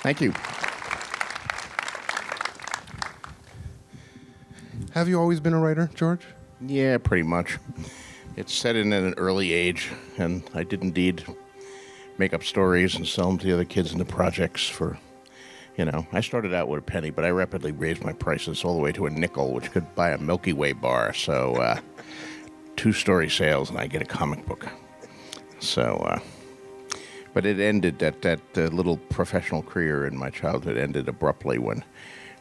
Thank you. Have you always been a writer, George? Yeah, pretty much. It's set in at an early age, and I did indeed make up stories and sell them to the other kids in the projects for, I started out with a penny, but I rapidly raised my prices all the way to a nickel, which could buy a Milky Way bar. So 2-story sales, and I get a comic book. So, but it ended, that little professional career in my childhood ended abruptly when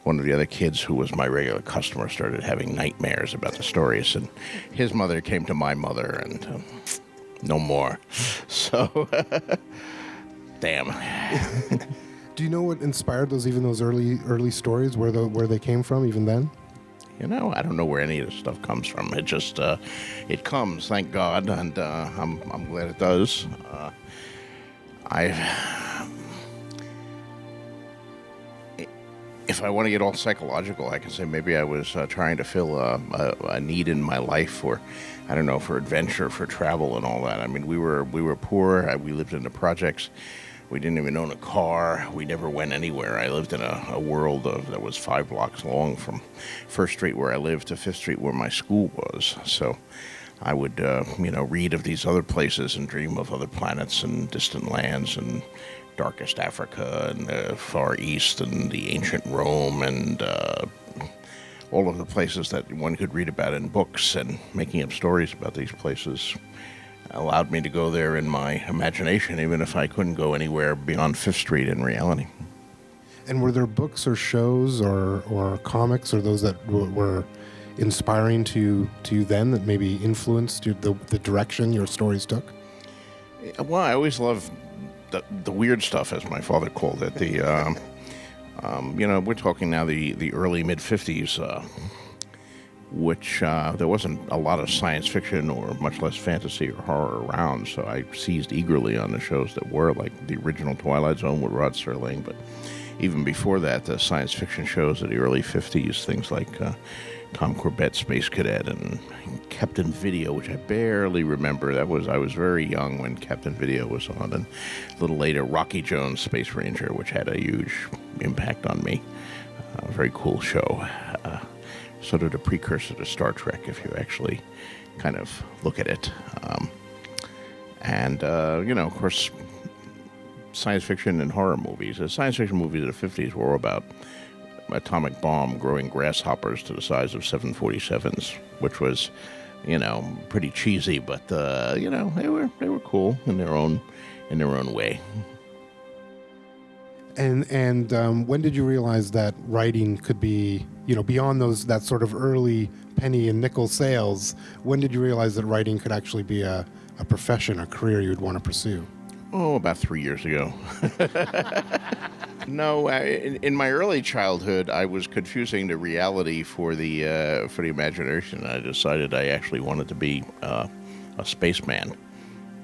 one of the other kids who was my regular customer started having nightmares about the stories, and his mother came to my mother, and no more. So, damn. Do you know what inspired those early stories, where they came from, even then? I don't know where any of this stuff comes from. It just, it comes, thank God, and I'm glad it does. If I want to get all psychological, I can say maybe I was trying to fill a need in my life for, I don't know, for adventure, for travel and all that. I mean, we were poor. We lived in the projects. We didn't even own a car. We never went anywhere. I lived in a world that was 5 blocks long from 1st Street where I lived to 5th Street where my school was. So I would, read of these other places and dream of other planets and distant lands and darkest Africa and the Far East and the ancient Rome and all of the places that one could read about in books, and making up stories about these places allowed me to go there in my imagination, even if I couldn't go anywhere beyond 5th Street in reality. And were there books or shows or comics or those that were inspiring to you then, that maybe influenced the direction your stories took? Well, I always loved the weird stuff, as my father called it. We're talking now the early mid-50s, which there wasn't a lot of science fiction or much less fantasy or horror around, so I seized eagerly on the shows that were, like the original Twilight Zone with Rod Serling, but even before that, the science fiction shows of the early 50s, things like Tom Corbett, Space Cadet, and Captain Video, which I barely remember. I was very young when Captain Video was on, and a little later, Rocky Jones, Space Ranger, which had a huge impact on me. A very cool show. Sort of the precursor to Star Trek, if you actually kind of look at it. Of course, science fiction and horror movies. The science fiction movies of the 50s were all about atomic bomb growing grasshoppers to the size of 747s, which was, pretty cheesy, but they were cool in their own way. And when did you realize that writing could be, beyond that sort of early penny and nickel sales? When did you realize that writing could actually be a profession, a career you'd want to pursue? Oh, about 3 years ago. No, in my early childhood, I was confusing the reality for the imagination. I decided I actually wanted to be a spaceman,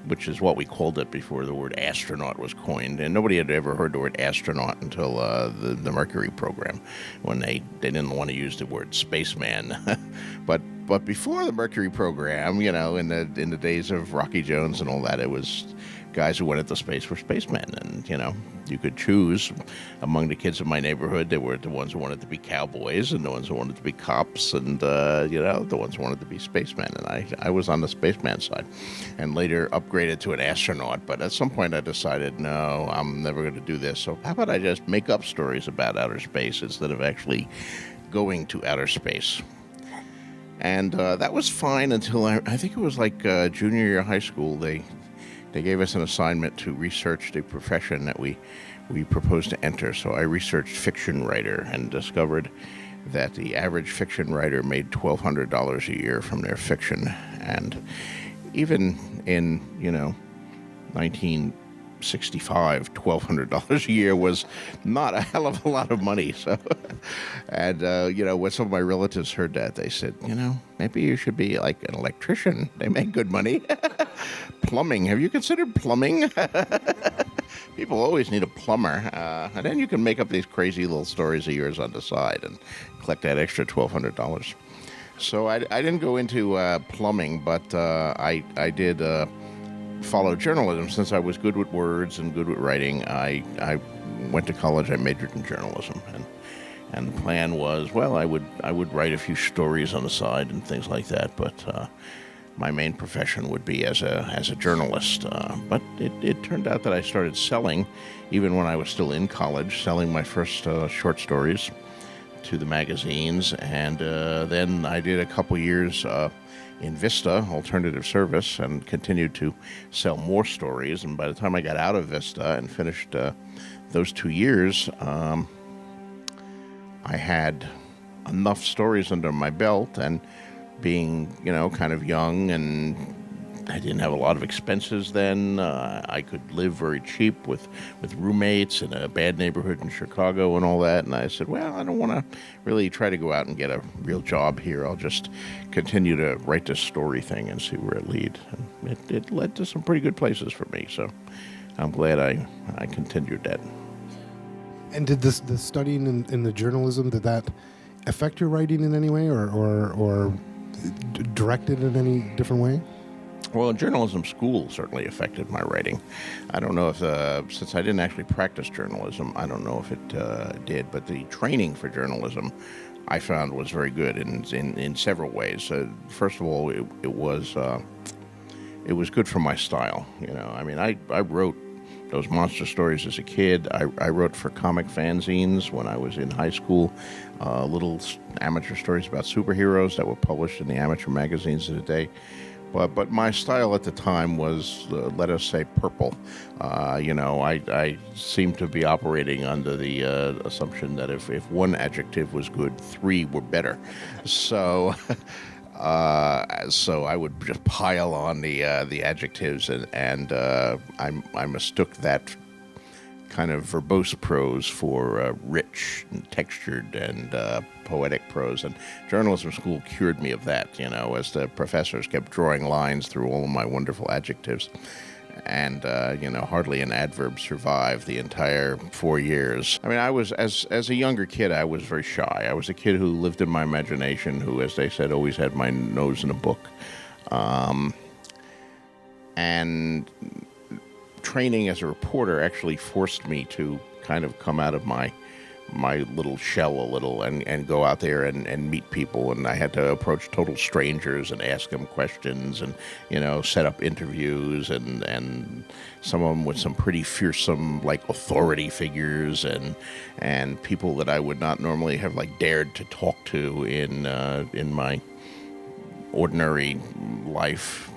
which is what we called it before the word astronaut was coined. And nobody had ever heard the word astronaut until the Mercury program, when they didn't want to use the word spaceman. But before the Mercury program, in the days of Rocky Jones and all that, it was guys who went into space were spacemen. And, you could choose among the kids in my neighborhood. There were the ones who wanted to be cowboys and the ones who wanted to be cops and, the ones who wanted to be spacemen. And I was on the spaceman side and later upgraded to an astronaut. But at some point I decided, no, I'm never going to do this. So how about I just make up stories about outer space instead of actually going to outer space? And that was fine until I think it was like junior year of high school. They gave us an assignment to research the profession that we proposed to enter. So I researched fiction writer and discovered that the average fiction writer made $1,200 a year from their fiction. And even in, 1965, $1,200 a year was not a hell of a lot of money. So, and, when some of my relatives heard that, they said, maybe you should be like an electrician. They make good money. Plumbing. Have you considered plumbing? People always need a plumber. And then you can make up these crazy little stories of yours on the side and collect that extra $1,200. So I didn't go into plumbing, but I did follow journalism. Since I was good with words and good with writing, I went to college, I majored in journalism, and the plan was, well, I would write a few stories on the side and things like that, but my main profession would be as a journalist. But it turned out that I started selling, even when I was still in college, selling my first short stories to the magazines, and then I did a couple years in Vista, alternative service, and continued to sell more stories. And by the time I got out of Vista and finished those 2 years, I had enough stories under my belt, and being, kind of young, and I didn't have a lot of expenses then. I could live very cheap with roommates in a bad neighborhood in Chicago and all that. And I said, well, I don't want to really try to go out and get a real job here. I'll just continue to write this story thing and see where it leads. And it led to some pretty good places for me. So I'm glad I continued that. And did the studying in the journalism, did that affect your writing in any way, or direct it in any different way? Well, journalism school certainly affected my writing. I don't know if, since I didn't actually practice journalism, I don't know if it did, but the training for journalism I found was very good in several ways. First of all, it was good for my style. I mean, I wrote those monster stories as a kid. I wrote for comic fanzines when I was in high school, little amateur stories about superheroes that were published in the amateur magazines of the day. But my style at the time was, let us say, purple. I seemed to be operating under the assumption that if one adjective was good, three were better. So I would just pile on the adjectives, and I mistook that kind of verbose prose for rich and textured and poetic prose. And journalism school cured me of that, as the professors kept drawing lines through all of my wonderful adjectives. And, hardly an adverb survived the entire 4 years. I mean, I was, as a younger kid, I was very shy. I was a kid who lived in my imagination, who, as they said, always had my nose in a book. And training as a reporter actually forced me to kind of come out of my little shell a little and go out there and meet people. And I had to approach total strangers and ask them questions and, set up interviews, and some of them with some pretty fearsome, like, authority figures and people that I would not normally have, like, dared to talk to in my ordinary life,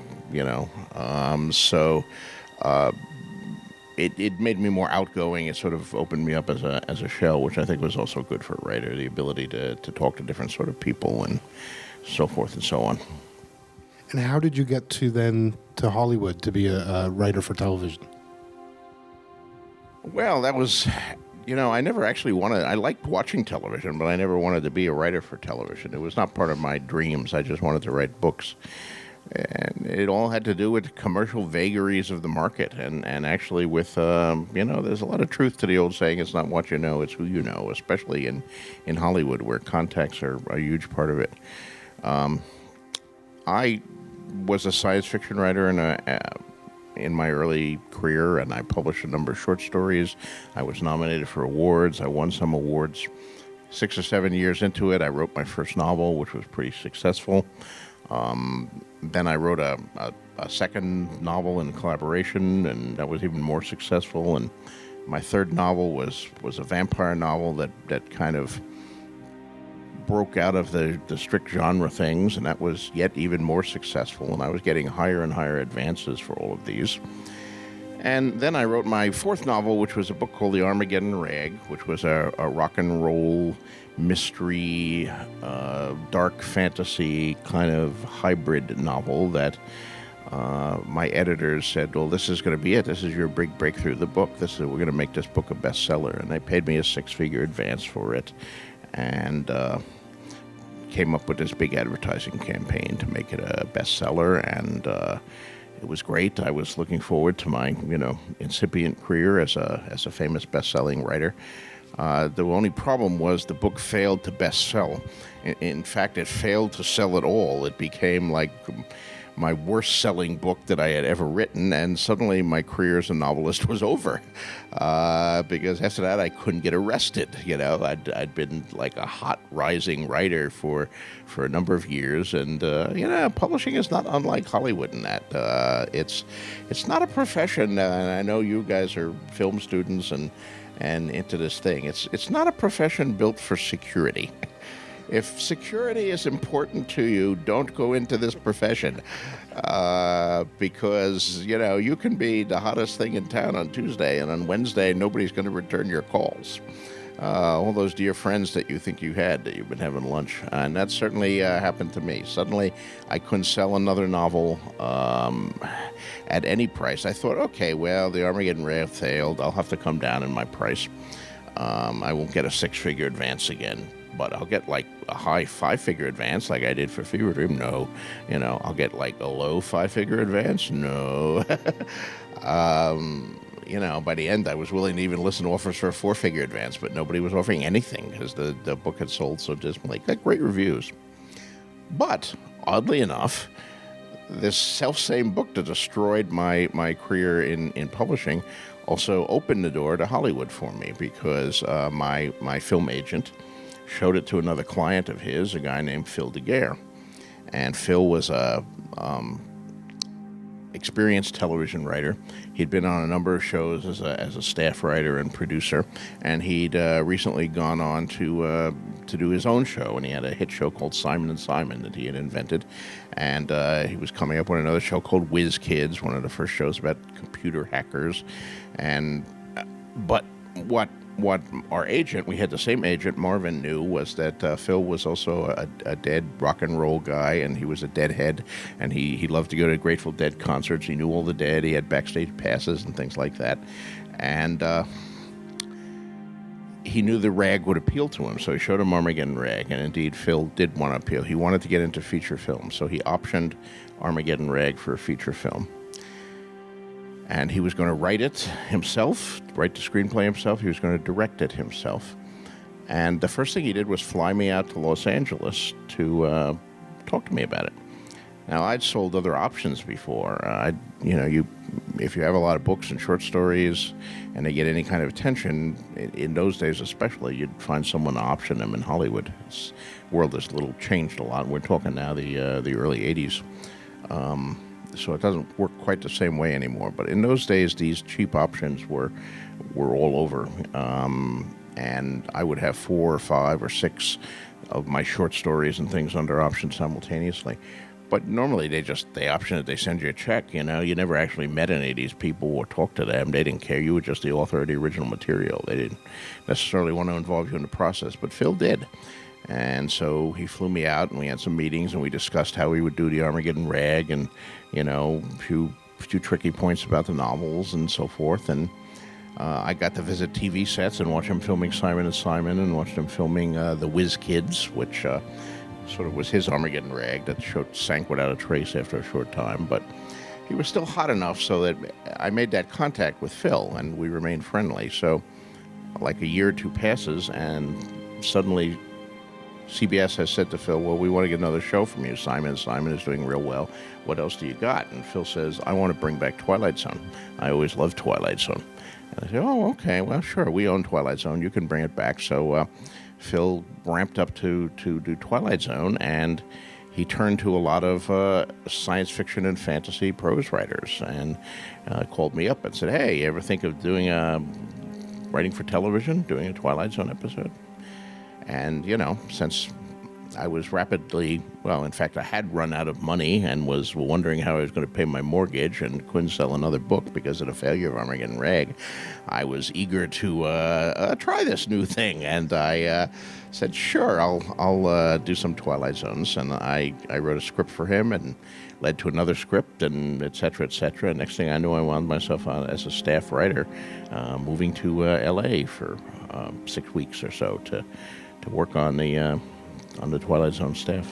It made me more outgoing. It sort of opened me up as a shell, which I think was also good for a writer, the ability to talk to different sort of people and so forth and so on. And how did you get to Hollywood to be a writer for television? Well, that was, I never actually I liked watching television, but I never wanted to be a writer for television. It was not part of my dreams. I just wanted to write books. And it all had to do with commercial vagaries of the market, and actually with, there's a lot of truth to the old saying, it's not what you know, it's who you know, especially in Hollywood, where contacts are a huge part of it. I was a science fiction writer in my early career, and I published a number of short stories. I was nominated for awards. I won some awards. 6 or 7 years into it, I wrote my first novel, which was pretty successful. Then I wrote a second novel in collaboration, and that was even more successful. And my third novel was a vampire novel that kind of broke out of the strict genre things, and that was yet even more successful. And I was getting higher and higher advances for all of these. And then I wrote my fourth novel, which was a book called The Armageddon Rag, which was a rock and roll mystery, dark fantasy kind of hybrid novel that my editors said, well, this is going to be it. This is your big breakthrough, the book. We're going to make this book a bestseller. And they paid me a 6-figure advance for it, and came up with this big advertising campaign to make it a bestseller. And it was great. I was looking forward to my, incipient career as a famous best-selling writer. The only problem was the book failed to best sell. In fact, it failed to sell at all. It became like my worst-selling book that I had ever written, and suddenly my career as a novelist was over. Because after that, I couldn't get arrested. I'd been like a hot rising writer for a number of years, and publishing is not unlike Hollywood in that it's not a profession. And I know you guys are film students and into this thing. It's not a profession built for security. If security is important to you, don't go into this profession, because you can be the hottest thing in town on Tuesday, and on Wednesday nobody's going to return your calls. All those dear friends that you think you had that you've been having lunch, and that certainly happened to me. Suddenly, I couldn't sell another novel at any price. I thought, okay, well, the Armageddon Rag failed. I'll have to come down in my price. I won't get a 6-figure advance again, but I'll get like a high 5-figure advance like I did for Fever Dream. No. I'll get like a low 5-figure advance. No. By the end, I was willing to even listen to offers for a 4-figure advance, but nobody was offering anything because the book had sold so dismally. Got great reviews. But, oddly enough, this self-same book that destroyed my career in publishing also opened the door to Hollywood for me, because my film agent showed it to another client of his, a guy named Phil DeGuerre. And Phil was a experienced television writer. He'd been on a number of shows as a staff writer and producer, and he'd recently gone on to do his own show, and he had a hit show called Simon and Simon that he had invented, and he was coming up with another show called Whiz Kids, one of the first shows about computer hackers. But what our agent, we had the same agent, Marvin, knew was that Phil was also a Dead rock and roll guy, and he was a Deadhead, and he loved to go to Grateful Dead concerts. He knew all the Dead. He had backstage passes and things like that. And he knew the rag would appeal to him, so he showed him Armageddon Rag, and indeed Phil did want to appeal. He wanted to get into feature film, so he optioned Armageddon Rag for a feature film. And he was going to write it himself, write the screenplay himself. He was going to direct it himself. And the first thing he did was fly me out to Los Angeles to talk to me about it. Now, I'd sold other options before. If you have a lot of books and short stories and they get any kind of attention, in those days especially, you'd find someone to option them in Hollywood. The world has changed a lot. We're talking now the early 80s. So it doesn't work quite the same way anymore. But in those days, these cheap options were all over. And I would have 4 or 5 or 6 of my short stories and things under option simultaneously. But normally they option it, they send you a check, You never actually met any of these people or talked to them. They didn't care. You were just the author of the original material. They didn't necessarily want to involve you in the process, but Phil did. And so he flew me out, and we had some meetings, and we discussed how we would do the Armageddon Rag, and a few tricky points about the novels and so forth. And I got to visit TV sets and watch him filming Simon and Simon, and watched him filming The Whiz Kids, which sort of was his Armageddon Rag that sank without a trace after a short time. But he was still hot enough so that I made that contact with Phil, and we remained friendly. So like a year or two passes, and suddenly CBS has said to Phil, well, we want to get another show from you. Simon is doing real well. What else do you got? And Phil says, I want to bring back Twilight Zone. I always loved Twilight Zone. And I said, oh, okay, well, sure, we own Twilight Zone. You can bring it back. So Phil ramped up to do Twilight Zone, and he turned to a lot of science fiction and fantasy prose writers, and called me up and said, hey, you ever think of doing writing for television, doing a Twilight Zone episode? And, since I was in fact, I had run out of money and was wondering how I was going to pay my mortgage and couldn't sell another book because of the failure of Armageddon Rag, I was eager to try this new thing. And I said, sure, I'll do some Twilight Zones. And I wrote a script for him and led to another script, and et cetera, et cetera. And next thing I knew, I wound myself out as a staff writer, moving to L.A. for 6 weeks or so to work on the Twilight Zone staff.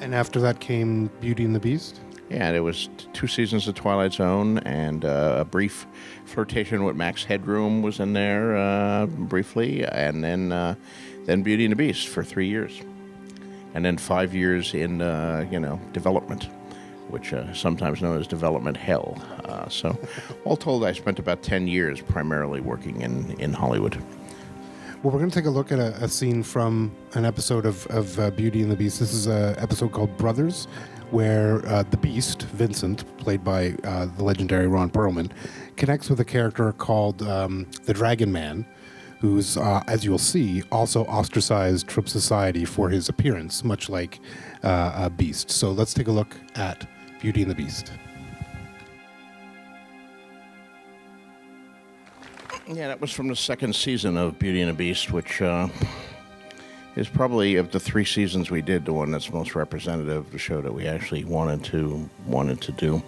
And after that came Beauty and the Beast? Yeah, there was 2 seasons of Twilight Zone, and a brief flirtation with Max Headroom was in there briefly, and then Beauty and the Beast for 3 years. And then 5 years in, development. which sometimes known as development hell. So all told, I spent about 10 years primarily working in Hollywood. Well, we're going to take a look at a scene from an episode of Beauty and the Beast. This is an episode called Brothers, where the Beast, Vincent, played by the legendary Ron Perlman, connects with a character called the Dragon Man, who's, as you'll see, also ostracized from society for his appearance, much like a Beast. So let's take a look at Beauty and the Beast. Yeah, that was from the second season of Beauty and the Beast, which is probably, of the 3 seasons we did, the one that's most representative of the show that we actually wanted to do.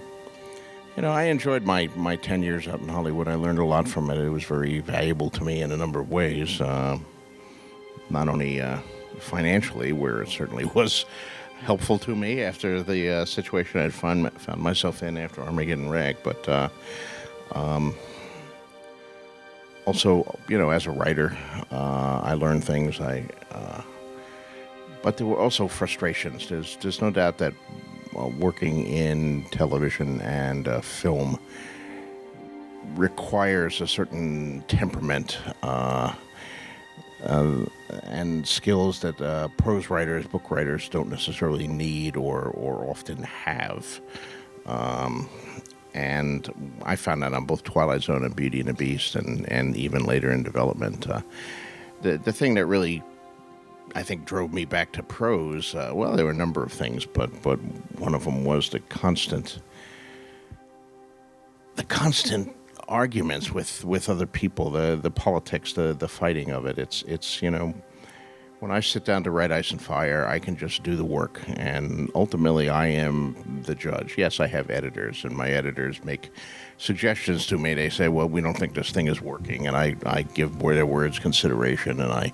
You know, I enjoyed my 10 years out in Hollywood. I learned a lot from it. It was very valuable to me in a number of ways, not only financially, where it certainly was helpful to me after the situation I'd found myself in after Armageddon Rag, but also, you know, as a writer, I learned things. But there were also frustrations. There's no doubt that working in television and film requires a certain temperament and skills that prose writers, book writers don't necessarily need or often have. And I found that on both Twilight Zone and Beauty and the Beast, and even later in development. The thing that really, I think, drove me back to prose, well, there were a number of things, but one of them was the constant arguments with other people, the politics, the fighting of it. It's you know, when I sit down to write Ice and Fire, I can just do the work, and ultimately I am the judge. Yes, I have editors, and my editors make suggestions to me. They say, well, we don't think this thing is working, and I give their words consideration, and I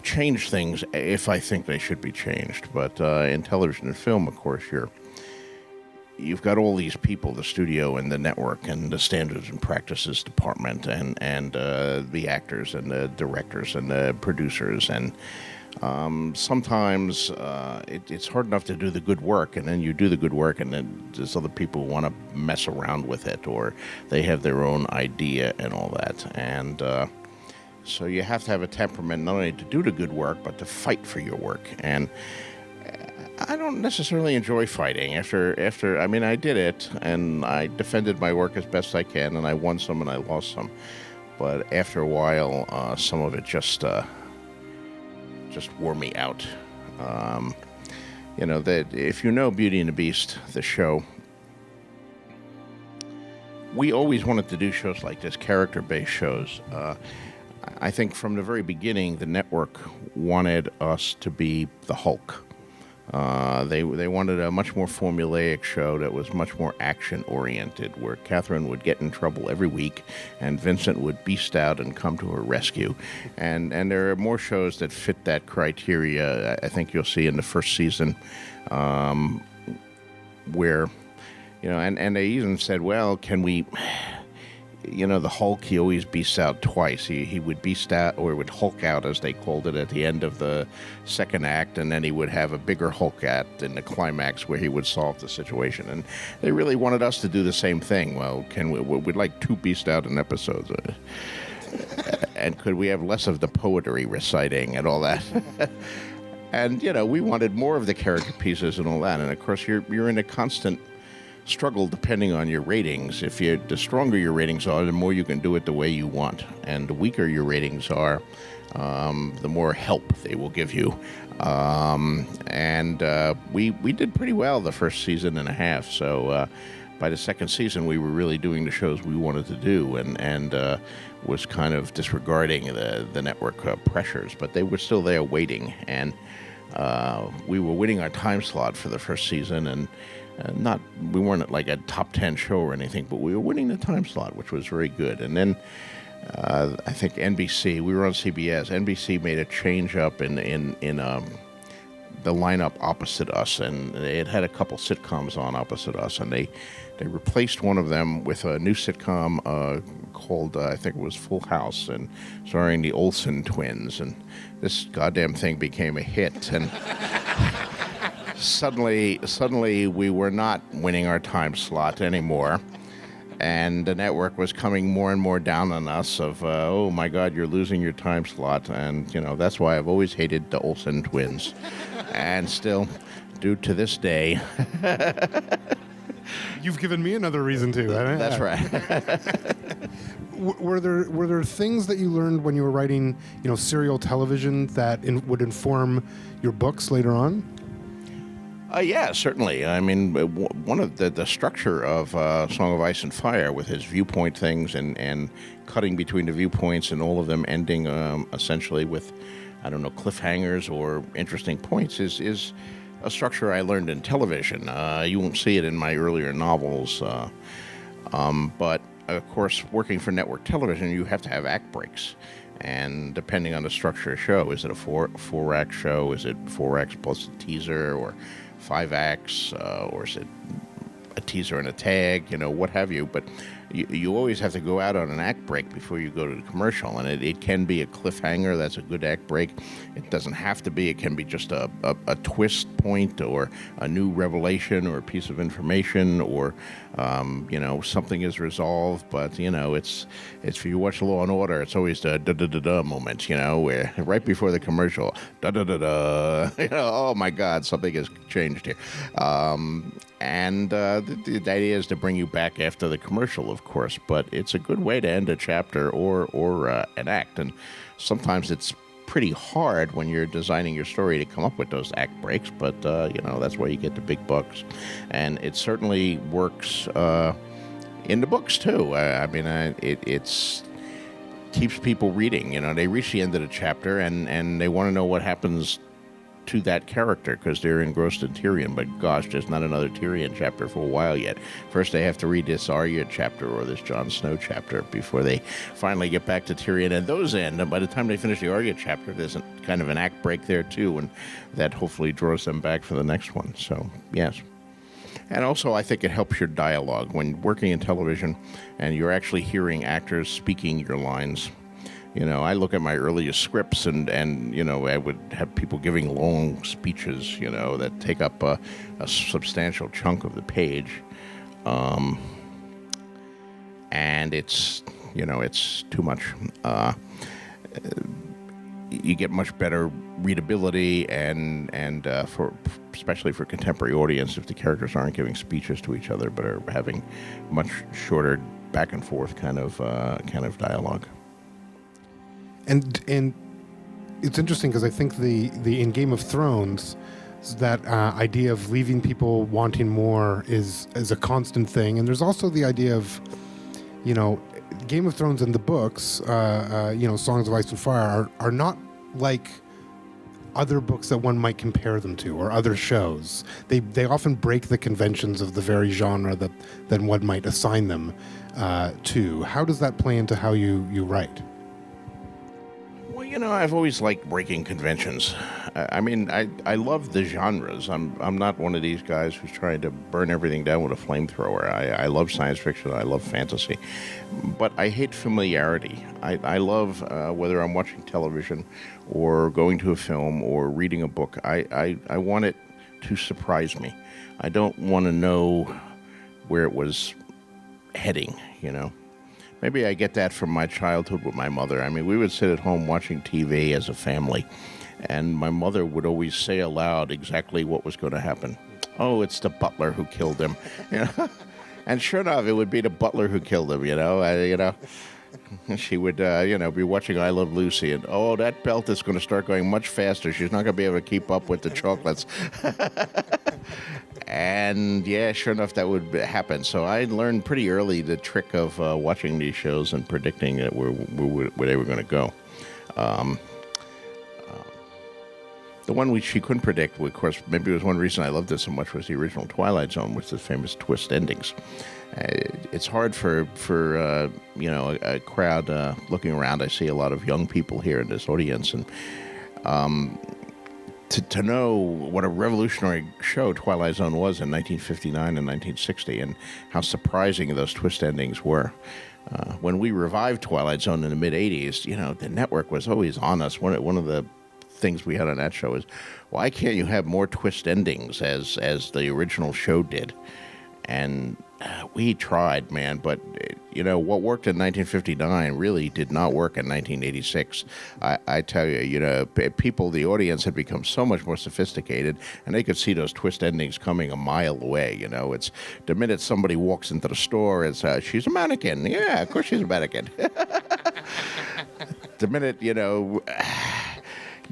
change things if I think they should be changed. But in television and film, of course, you've got all these people, the studio and the network and the standards and practices department, and the actors and the directors and the producers, and sometimes it's hard enough to do the good work, and then you do the good work, and then there's other people who want to mess around with it, or they have their own idea and all that. And so you have to have a temperament not only to do the good work, but to fight for your work. And I don't necessarily enjoy fighting. After I mean, I did it, and I defended my work as best I can, and I won some and I lost some. But after a while, some of it just wore me out. You know, that if you know Beauty and the Beast, the show, we always wanted to do shows like this, character-based shows. I think from the very beginning, the network wanted us to be the Hulk. They wanted a much more formulaic show that was much more action-oriented, where Catherine would get in trouble every week, and Vincent would beast out and come to her rescue. And there are more shows that fit that criteria. I think you'll see in the first season, where, you know, and they even said, well, can we... You know, the Hulk, he always beasts out twice. He would beast out, or would Hulk out, as they called it, at the end of the second act, and then he would have a bigger Hulk act in the climax where he would solve the situation. And they really wanted us to do the same thing. Well, we'd like 2 beast out in episodes. And could we have less of the poetry reciting and all that? And, you know, we wanted more of the character pieces and all that. And, of course, you're in a constant struggle depending on your ratings. The stronger your ratings are, the more you can do it the way you want, and the weaker your ratings are, the more help they will give you. And we did pretty well the first season and a half. So by the second season, we were really doing the shows we wanted to do, and was kind of disregarding the network pressures, but they were still there waiting, and we were winning our time slot for the first season, and we weren't like a top 10 show or anything, but we were winning the time slot, which was very good. And then I think NBC, we were on CBS. NBC made a change up in the lineup opposite us, and it had a couple sitcoms on opposite us, and they replaced one of them with a new sitcom called, I think it was Full House, and starring the Olsen twins, and this goddamn thing became a hit. And suddenly we were not winning our time slot anymore. And the network was coming more and more down on us of, oh my God, you're losing your time slot. And, that's why I've always hated the Olsen twins. And still do to this day. You've given me another reason to. That's right. Were there things that you learned when you were writing, serial television that would inform your books later on? Yeah, certainly. I mean, one of the structure of Song of Ice and Fire, with his viewpoint things and cutting between the viewpoints and all of them ending essentially with, I don't know, cliffhangers or interesting points, is a structure I learned in television. You won't see it in my earlier novels, but of course, working for network television, you have to have act breaks. And depending on the structure of the show, is it a four act show? Is it 4 acts plus a teaser, or 5 acts, or is it a teaser and a tag, what have you? But you always have to go out on an act break before you go to the commercial, and it can be a cliffhanger. That's a good act break. It doesn't have to be. It can be just a twist point, or a new revelation, or a piece of information, or something is resolved. But it's if you watch Law and Order, it's always the da da da da moment, where right before the commercial, da da da da, oh my God, something has changed here. And the idea is to bring you back after the commercial, of course, but it's a good way to end a chapter or an act. And sometimes it's pretty hard when you're designing your story to come up with those act breaks, but that's why you get the big bucks. And it certainly works in the books too. It's keeps people reading. They reach the end of the chapter and they want to know what happens to that character because they're engrossed in Tyrion. But gosh, there's not another Tyrion chapter for a while yet. First they have to read this Arya chapter or this Jon Snow chapter before they finally get back to Tyrion, and those end. And by the time they finish the Arya chapter, there's kind of an act break there too, and that hopefully draws them back for the next one. So yes. And also, I think it helps your dialogue when working in television and you're actually hearing actors speaking your lines. I look at my earliest scripts and I would have people giving long speeches, that take up a substantial chunk of the page. And it's too much. You get much better readability and especially for contemporary audience, if the characters aren't giving speeches to each other, but are having much shorter back and forth kind of dialogue. And it's interesting because I think the in Game of Thrones, that idea of leaving people wanting more is a constant thing. And there's also the idea of, Game of Thrones and the books, Songs of Ice and Fire are not like other books that one might compare them to, or other shows. They often break the conventions of the very genre that one might assign them to. How does that play into how you write? I've always liked breaking conventions. I love the genres. I'm not one of these guys who's trying to burn everything down with a flamethrower. I love science fiction. I love fantasy. But I hate familiarity. I love, whether I'm watching television or going to a film or reading a book, I want it to surprise me. I don't want to know where it was heading, Maybe I get that from my childhood with my mother. We would sit at home watching TV as a family, and my mother would always say aloud exactly what was going to happen. Oh, it's the butler who killed him. And sure enough, it would be the butler who killed him, She would, be watching I Love Lucy, and, oh, that belt is going to start going much faster. She's not going to be able to keep up with the chocolates. And yeah, sure enough, that would happen. So I learned pretty early the trick of watching these shows and predicting where they were going to go. The one which she couldn't predict, of course, maybe it was one reason I loved it so much, was the original Twilight Zone, with the famous twist endings. It's hard for a crowd looking around. I see a lot of young people here in this audience, and to know what a revolutionary show Twilight Zone was in 1959 and 1960, and how surprising those twist endings were. When we revived Twilight Zone in the mid-'80s, the network was always on us. One of the things we had on that show is, why can't you have more twist endings as the original show did? And we tried, man, but what worked in 1959 really did not work in 1986. I tell you, people, the audience had become so much more sophisticated, and they could see those twist endings coming a mile away. It's the minute somebody walks into the store, it's she's a mannequin. Yeah, of course she's a mannequin. The minute you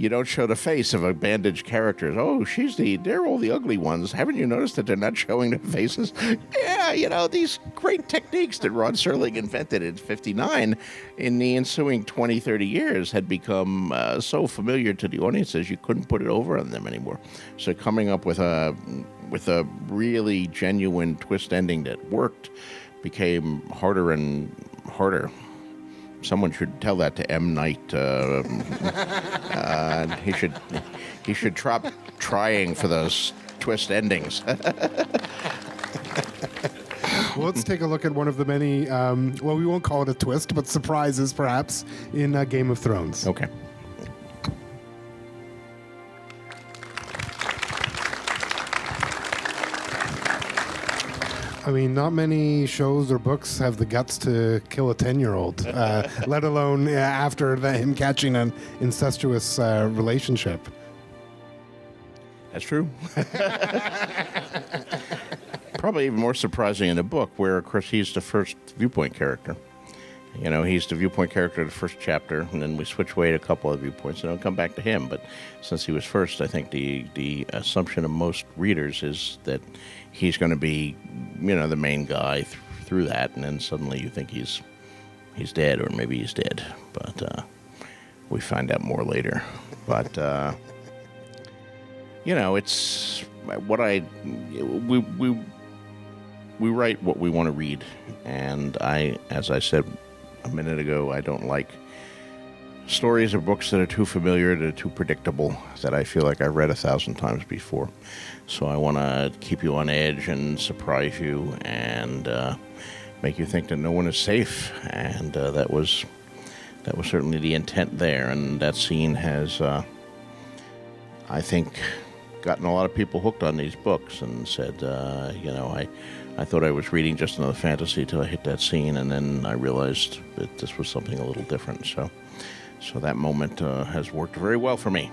don't show the face of a bandaged character. Oh, they're all the ugly ones. Haven't you noticed that they're not showing their faces? Yeah, these great techniques that Rod Serling invented in 59 in the ensuing 20, 30 years had become so familiar to the audiences you couldn't put it over on them anymore. So coming up with a really genuine twist ending that worked became harder and harder. Someone should tell that to M. Night. He should drop trying for those twist endings. Well, let's take a look at one of the many, we won't call it a twist, but surprises, perhaps, in Game of Thrones. Okay. I mean, not many shows or books have the guts to kill a 10-year-old, let alone after him catching an incestuous relationship. That's true. Probably even more surprising in the book, where, of course, he's the first viewpoint character. He's the viewpoint character of the first chapter, and then we switch away to a couple of viewpoints, and it'll come back to him. But since he was first, I think the assumption of most readers is that he's going to be, the main guy through that, and then suddenly you think he's dead, or maybe he's dead. But we find out more later. But it's what we write what we want to read, and as I said a minute ago, I don't like stories or books that are too familiar, that are too predictable, that I feel like I've read 1,000 times before. So I want to keep you on edge and surprise you and make you think that no one is safe. And that was certainly the intent there. And that scene has, I think, gotten a lot of people hooked on these books and said, I thought I was reading just another fantasy till I hit that scene, and then I realized that this was something a little different. So that moment has worked very well for me.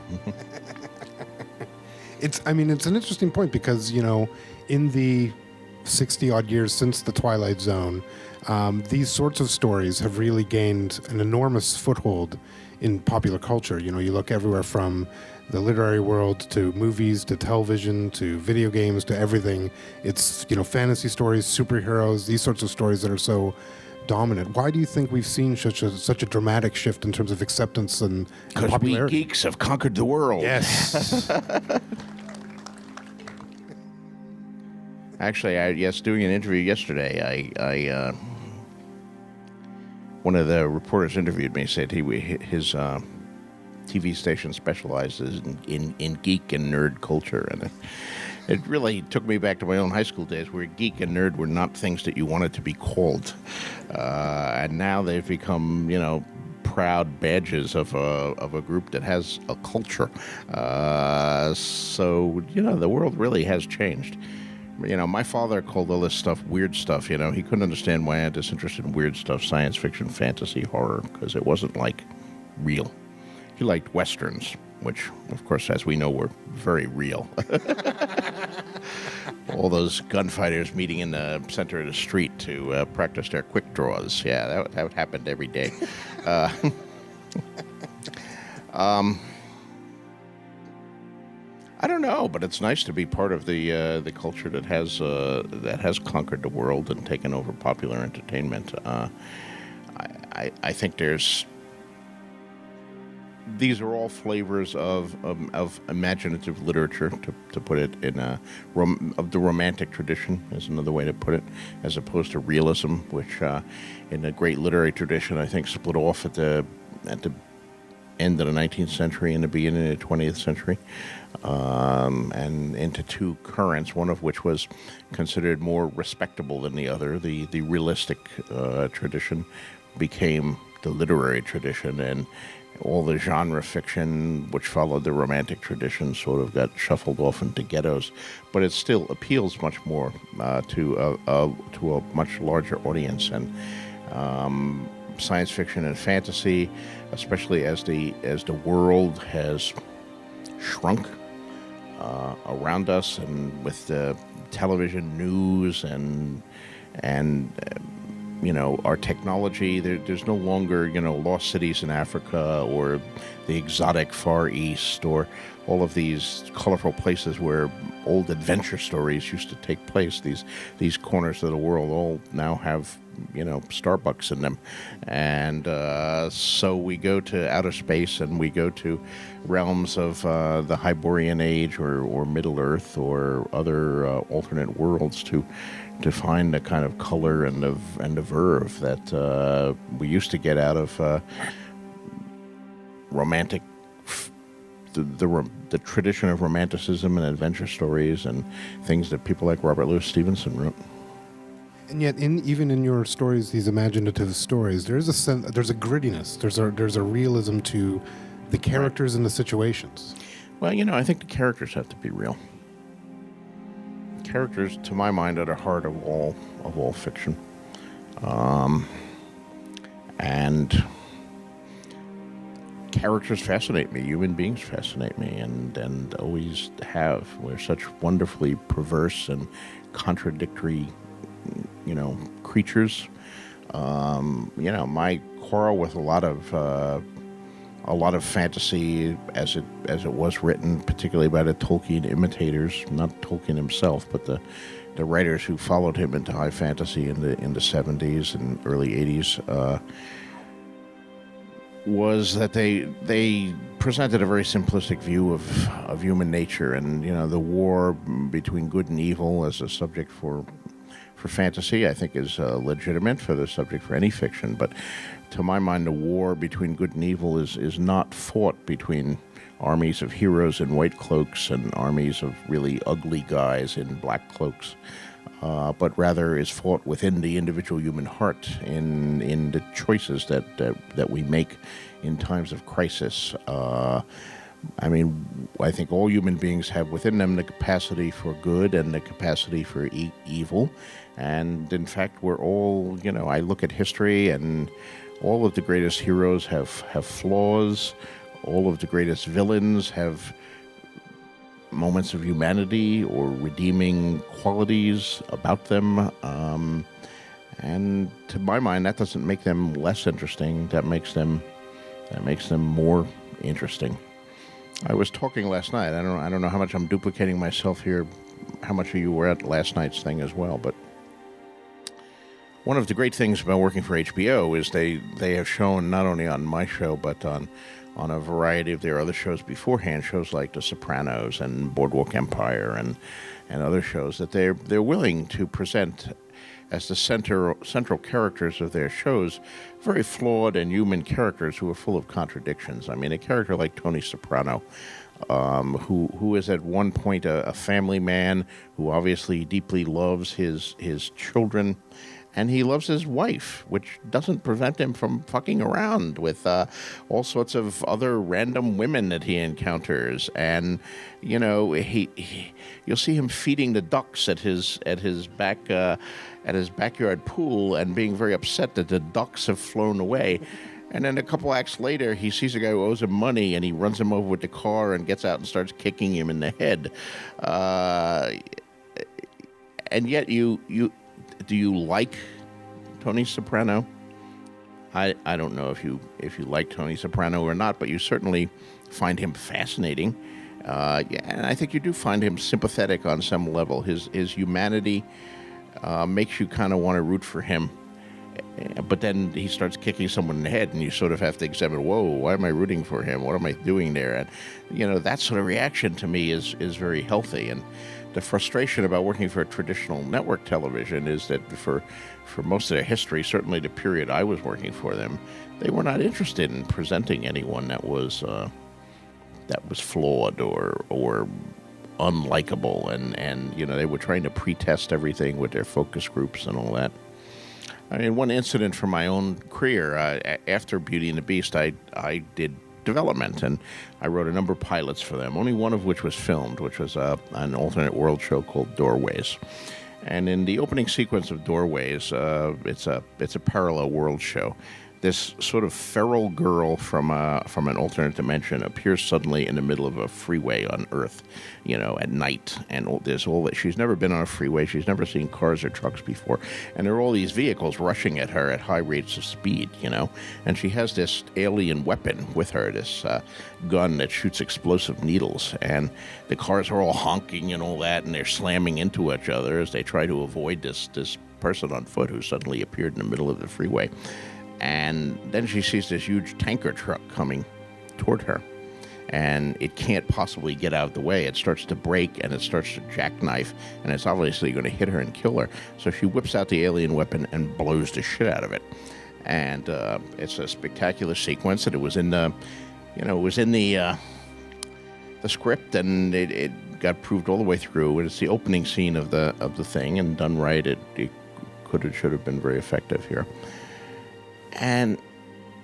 It's an interesting point because, in the 60-odd years since the Twilight Zone, these sorts of stories have really gained an enormous foothold in popular culture. You look everywhere from the literary world to movies to television to video games to everything. It's, fantasy stories, superheroes, these sorts of stories that are so dominant. Why do you think we've seen such a dramatic shift in terms of acceptance and popularity? Because we geeks have conquered the world. Yes. Actually, doing an interview yesterday, I one of the reporters interviewed me, said his TV station specializes in geek and nerd culture, and it really took me back to my own high school days, where geek and nerd were not things that you wanted to be called, and now they've become, proud badges of a group that has a culture. So the world really has changed. My father called all this stuff weird stuff. He couldn't understand why I had this interest in weird stuff, science fiction, fantasy, horror, because it wasn't like real. He liked Westerns, which, of course, as we know, were very real. All those gunfighters meeting in the center of the street to practice their quick draws. Yeah, that happened every day. I don't know, but it's nice to be part of the culture that has conquered the world and taken over popular entertainment. I think these are all flavors of imaginative literature, to put it in of the romantic tradition is another way to put it, as opposed to realism, which in a great literary tradition I think split off at the end of the 19th century and the beginning of the 20th century, and into two currents, one of which was considered more respectable than the other. The realistic tradition became the literary tradition, all the genre fiction which followed the romantic tradition sort of got shuffled off into ghettos, but it still appeals much more to a much larger audience. And science fiction and fantasy, especially as the world has shrunk around us, and with the television news and our technology, there's no longer lost cities in Africa or the exotic Far East or all of these colorful places where old adventure stories used to take place. These corners of the world all now have Starbucks in them, and so we go to outer space and we go to realms of the Hyborian Age or Middle Earth or other alternate worlds to find the kind of color and the verve that we used to get out of romantic. The tradition of romanticism and adventure stories and things that people like Robert Louis Stevenson wrote. And yet, even in your stories, these imaginative stories, there's a grittiness, there's a realism to the characters and the situations. Well, I think the characters have to be real. Characters, to my mind, are the heart of all fiction, and characters fascinate me. Human beings fascinate me, and always have. We're such wonderfully perverse and contradictory, creatures. My quarrel with a lot of fantasy as it was written, particularly by the Tolkien imitators, not Tolkien himself, but the writers who followed him into high fantasy in the 70s and early 80s, was that they presented a very simplistic view of human nature, and the war between good and evil as a subject for fantasy, I think, is legitimate for the subject for any fiction. But to my mind, the war between good and evil is not fought between armies of heroes in white cloaks and armies of really ugly guys in black cloaks, but rather is fought within the individual human heart in the choices that we make in times of crisis. I think all human beings have within them the capacity for good and the capacity for evil. And in fact, we're all, I look at history, and all of the greatest heroes have flaws. All of the greatest villains have moments of humanity or redeeming qualities about them. And to my mind, that doesn't make them less interesting. That makes them more interesting. I was talking last night. I don't know how much I'm duplicating myself here, how much of you were at last night's thing as well, but one of the great things about working for HBO is they have shown, not only on my show, but on a variety of their other shows beforehand, shows like The Sopranos and Boardwalk Empire and other shows, that they're willing to present as the central characters of their shows very flawed and human characters who are full of contradictions. I mean, a character like Tony Soprano, who is at one point a family man who obviously deeply loves his children, and he loves his wife, which doesn't prevent him from fucking around with all sorts of other random women that he encounters. And you'll see him feeding the ducks at his backyard pool and being very upset that the ducks have flown away. And then a couple acts later, he sees a guy who owes him money, and he runs him over with the car and gets out and starts kicking him in the head. And yet, do you like Tony Soprano? I don't know if you like Tony Soprano or not, but you certainly find him fascinating. And I think you do find him sympathetic on some level. His humanity makes you kind of want to root for him. But then he starts kicking someone in the head, and you sort of have to examine, whoa, why am I rooting for him? What am I doing there? And, that sort of reaction to me is very healthy. And the frustration about working for traditional network television is that for most of their history, certainly the period I was working for them, they were not interested in presenting anyone that was flawed or unlikable. And they were trying to pretest everything with their focus groups and all that. I mean, one incident from my own career, after Beauty and the Beast, I did development, and I wrote a number of pilots for them, only one of which was filmed, which was an alternate world show called Doorways. And in the opening sequence of Doorways, it's a parallel world show. This sort of feral girl from an alternate dimension appears suddenly in the middle of a freeway on Earth, at night. And there's all that. She's never been on a freeway. She's never seen cars or trucks before. And there are all these vehicles rushing at her at high rates of speed, And she has this alien weapon with her, this gun that shoots explosive needles. And the cars are all honking and all that, and they're slamming into each other as they try to avoid this person on foot who suddenly appeared in the middle of the freeway. And then she sees this huge tanker truck coming toward her, and it can't possibly get out of the way. It starts to brake, and it starts to jackknife, and it's obviously going to hit her and kill her. So she whips out the alien weapon and blows the shit out of it. And it's a spectacular sequence, and it was in the, the script, and it got proved all the way through. And it's the opening scene of the thing, and done right, it should have been very effective here. And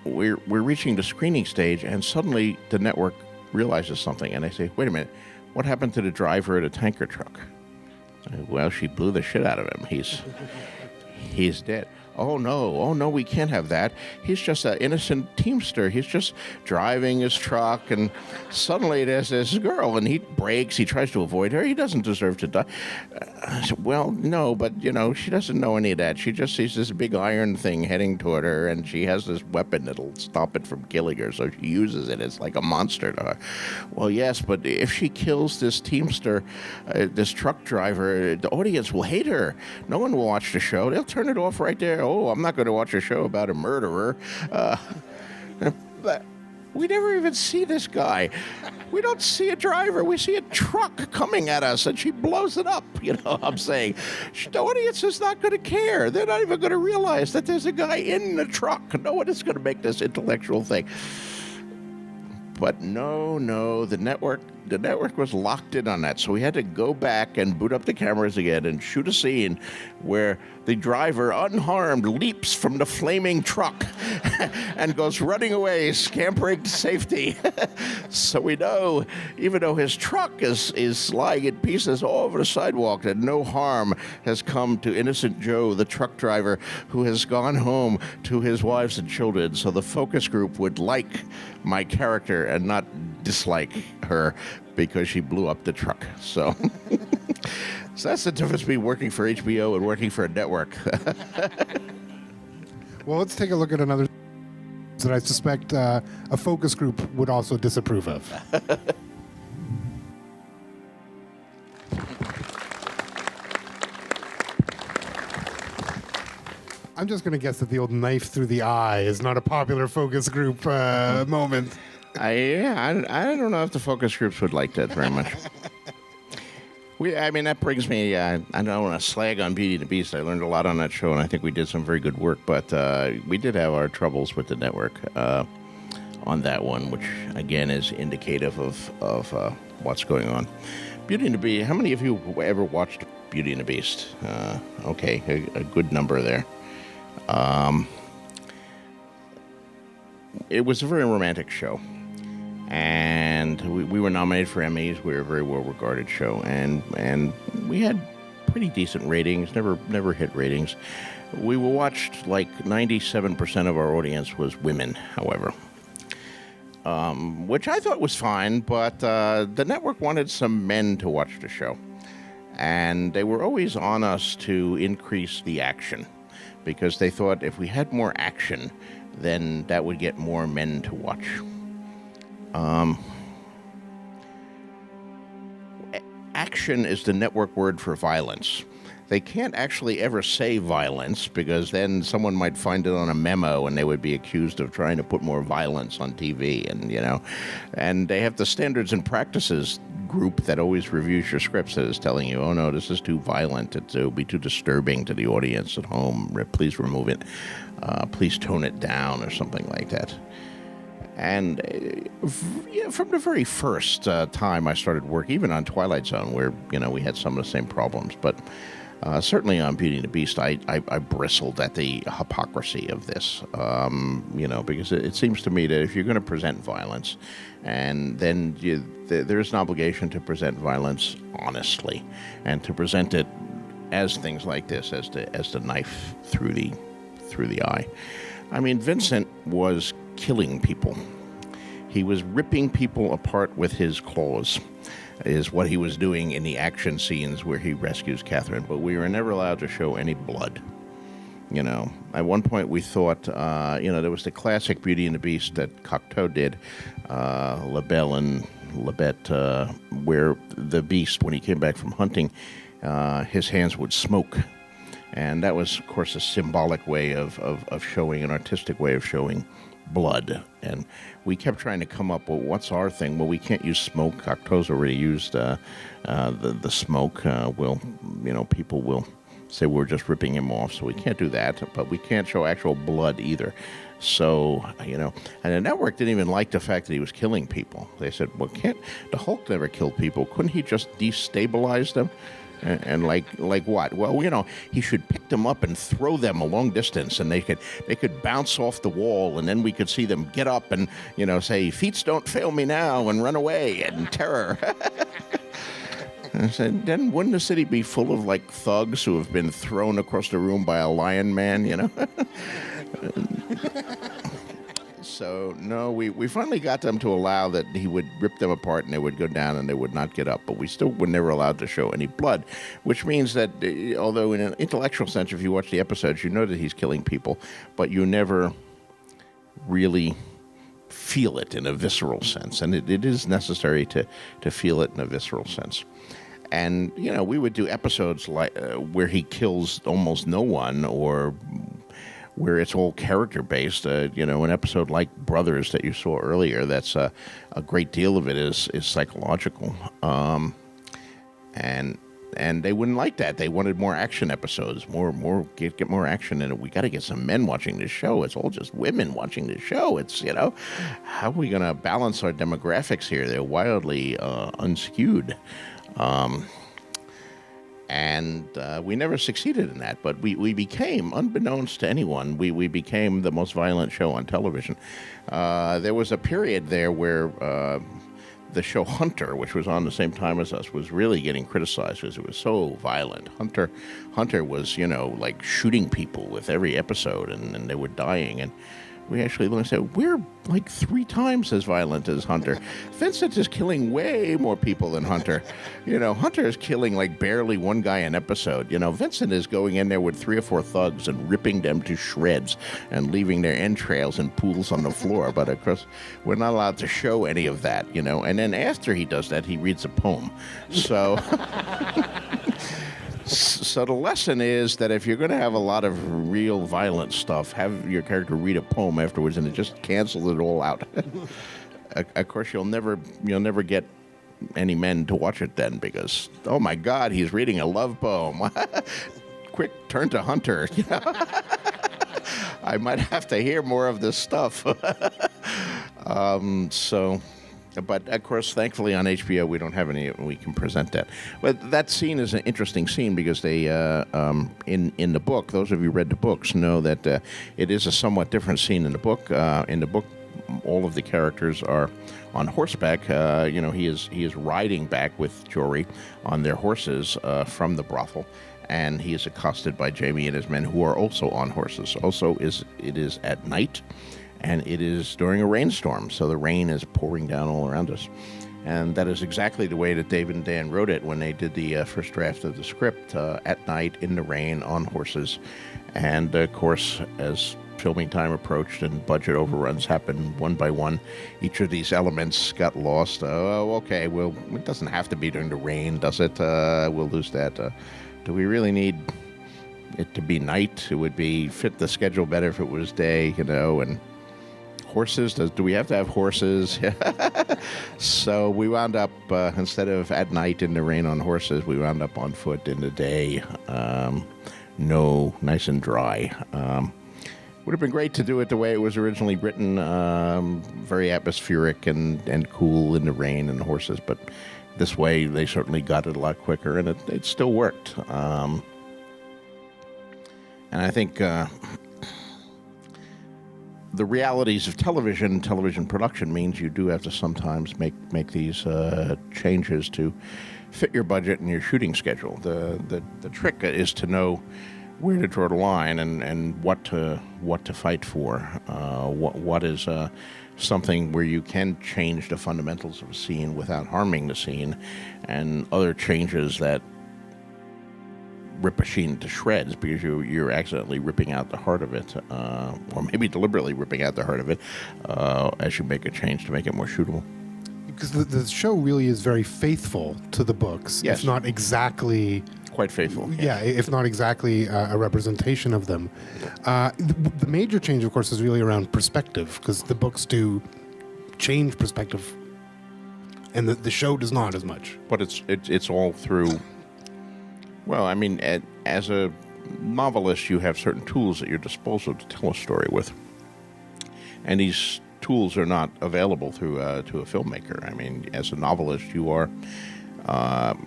we're reaching the screening stage, and suddenly the network realizes something, and they say, wait a minute, what happened to the driver of the tanker truck? Well, she blew the shit out of him. He's dead. Oh no, we can't have that. He's just an innocent teamster. He's just driving his truck, and suddenly there's this girl, and he brakes. He tries to avoid her. He doesn't deserve to die. Well, no, but, she doesn't know any of that. She just sees this big iron thing heading toward her, and she has this weapon that'll stop it from killing her, so she uses it. It's like a monster to her. Well, yes, but if she kills this teamster, this truck driver, the audience will hate her. No one will watch the show. They'll turn it off right there. Oh, I'm not going to watch a show about a murderer. But we never even see this guy. We don't see a driver. We see a truck coming at us, and she blows it up. I'm saying the audience is not going to care. They're not even going to realize that there's a guy in the truck. No one is going to make this intellectual thing. But no, the network was locked in on that, so we had to go back and boot up the cameras again and shoot a scene where the driver, unharmed, leaps from the flaming truck and goes running away, scampering to safety. So we know, even though his truck is lying in pieces all over the sidewalk, that no harm has come to innocent Joe, the truck driver, who has gone home to his wives and children. So the focus group would like my character and not dislike her because she blew up the truck. So, so that's the difference between working for HBO and working for a network. Well, let's take a look at another that I suspect a focus group would also disapprove of. I'm just going to guess that the old knife through the eye is not a popular focus group moment. I don't know if the focus groups would like that very much. That brings me, I don't want to slag on Beauty and the Beast. I learned a lot on that show, and I think we did some very good work, but we did have our troubles with the network on that one, which, again, is indicative of what's going on. Beauty and the Beast, how many of you ever watched Beauty and the Beast? Okay, a good number there. It was a very romantic show. And we were nominated for Emmys. We were a very well-regarded show, and we had pretty decent ratings. Never hit ratings. We were watched like 97% of our audience was women, however, which I thought was fine. But the network wanted some men to watch the show, and they were always on us to increase the action, because they thought if we had more action, then that would get more men to watch. Action is the network word for violence. They can't actually ever say violence, because then someone might find it on a memo and they would be accused of trying to put more violence on TV, and they have the standards and practices group that always reviews your scripts that is telling you, oh no, this is too violent, it will be too disturbing to the audience at home, please remove it, please tone it down, or something like that. And from the very first time I started work, even on Twilight Zone, where we had some of the same problems, but Certainly on Beauty and the Beast, I bristled at the hypocrisy of this, because it seems to me that if you're going to present violence, and then there's an obligation to present violence honestly, and to present it as things like this, as the knife through the eye. I mean, Vincent was killing people. He was ripping people apart with his claws, is what he was doing in the action scenes where he rescues Catherine. But we were never allowed to show any blood. At one point we thought, there was the classic Beauty and the Beast that Cocteau did, La Belle and La Bête, where the Beast, when he came back from hunting, his hands would smoke. And that was, of course, a symbolic way of showing, an artistic way of showing blood. And we kept trying to come up with what's our thing. Well, we can't use smoke. Cocteau's already used the smoke. People will say we're just ripping him off, so we can't do that. But we can't show actual blood either. So, and the network didn't even like the fact that he was killing people. They said, well, the Hulk never killed people. Couldn't he just destabilize them? And like what? Well, he should pick them up and throw them a long distance, and they could bounce off the wall, and then we could see them get up and say, "Feet don't fail me now," and run away in terror. And I said, then wouldn't the city be full of like thugs who have been thrown across the room by a lion man? So, no, we finally got them to allow that he would rip them apart and they would go down and they would not get up. But we still were never allowed to show any blood, which means that, although in an intellectual sense, if you watch the episodes, you know that he's killing people, but you never really feel it in a visceral sense. And it is necessary to feel it in a visceral sense. And, we would do episodes like where he kills almost no one, or where it's all character-based. An episode like Brothers that you saw earlier, that's a great deal of it is psychological. And they wouldn't like that. They wanted more action episodes, get more action in it. We got to get some men watching this show. It's all just women watching this show. It's, how are we going to balance our demographics here? They're wildly unskewed. And we never succeeded in that, but we became, unbeknownst to anyone, we became the most violent show on television. There was a period there where the show Hunter, which was on the same time as us, was really getting criticized because it was so violent. Hunter was, like shooting people with every episode, and they were dying. And we actually looked and said, we're like 3 times as violent as Hunter. Vincent is killing way more people than Hunter. Hunter is killing like barely one guy an episode. Vincent is going in there with 3 or 4 thugs and ripping them to shreds and leaving their entrails in pools on the floor. But of course, we're not allowed to show any of that, And then after he does that, he reads a poem. So... So the lesson is that if you're going to have a lot of real violent stuff, have your character read a poem afterwards, and it just cancels it all out. Of course, you'll never get any men to watch it then, because, oh my God, he's reading a love poem. Quick, turn to Hunter. I might have to hear more of this stuff. But, of course, thankfully on HBO, we don't have any, we can present that. But that scene is an interesting scene because they, in the book, those of you who read the books know that it is a somewhat different scene in the book. In the book, all of the characters are on horseback. He is riding back with Jory on their horses from the brothel. And he is accosted by Jamie and his men, who are also on horses. Also, it is at night. And it is during a rainstorm, so the rain is pouring down all around us. And that is exactly the way that David and Dan wrote it when they did the first draft of the script, at night, in the rain, on horses. And, of course, as filming time approached and budget overruns happened one by one, each of these elements got lost. Okay, well, it doesn't have to be during the rain, does it? We'll lose that. Do we really need it to be night? It would fit the schedule better if it was day, and... Horses? Do we have to have horses? So we wound up, instead of at night in the rain on horses, we wound up on foot in the day. Nice and dry. Would have been great to do it the way it was originally written, very atmospheric and cool in the rain and the horses, but this way they certainly got it a lot quicker, and it still worked. And I think the realities of television production means you do have to sometimes make these changes to fit your budget and your shooting schedule. The trick is to know where to draw the line and what to fight for. What is something where you can change the fundamentals of a scene without harming the scene, and other changes that rip a scene to shreds because you're accidentally ripping out the heart of it, or maybe deliberately ripping out the heart of it as you make a change to make it more shootable. Because the show really is very faithful to the books. Yes. If not exactly... Quite faithful. Yeah, if not exactly a representation of them. The major change, of course, is really around perspective, because the books do change perspective, and the show does not as much. But it's all through... Well, I mean, as a novelist, you have certain tools at your disposal to tell a story with. And these tools are not available to a filmmaker. I mean, as a novelist, you are...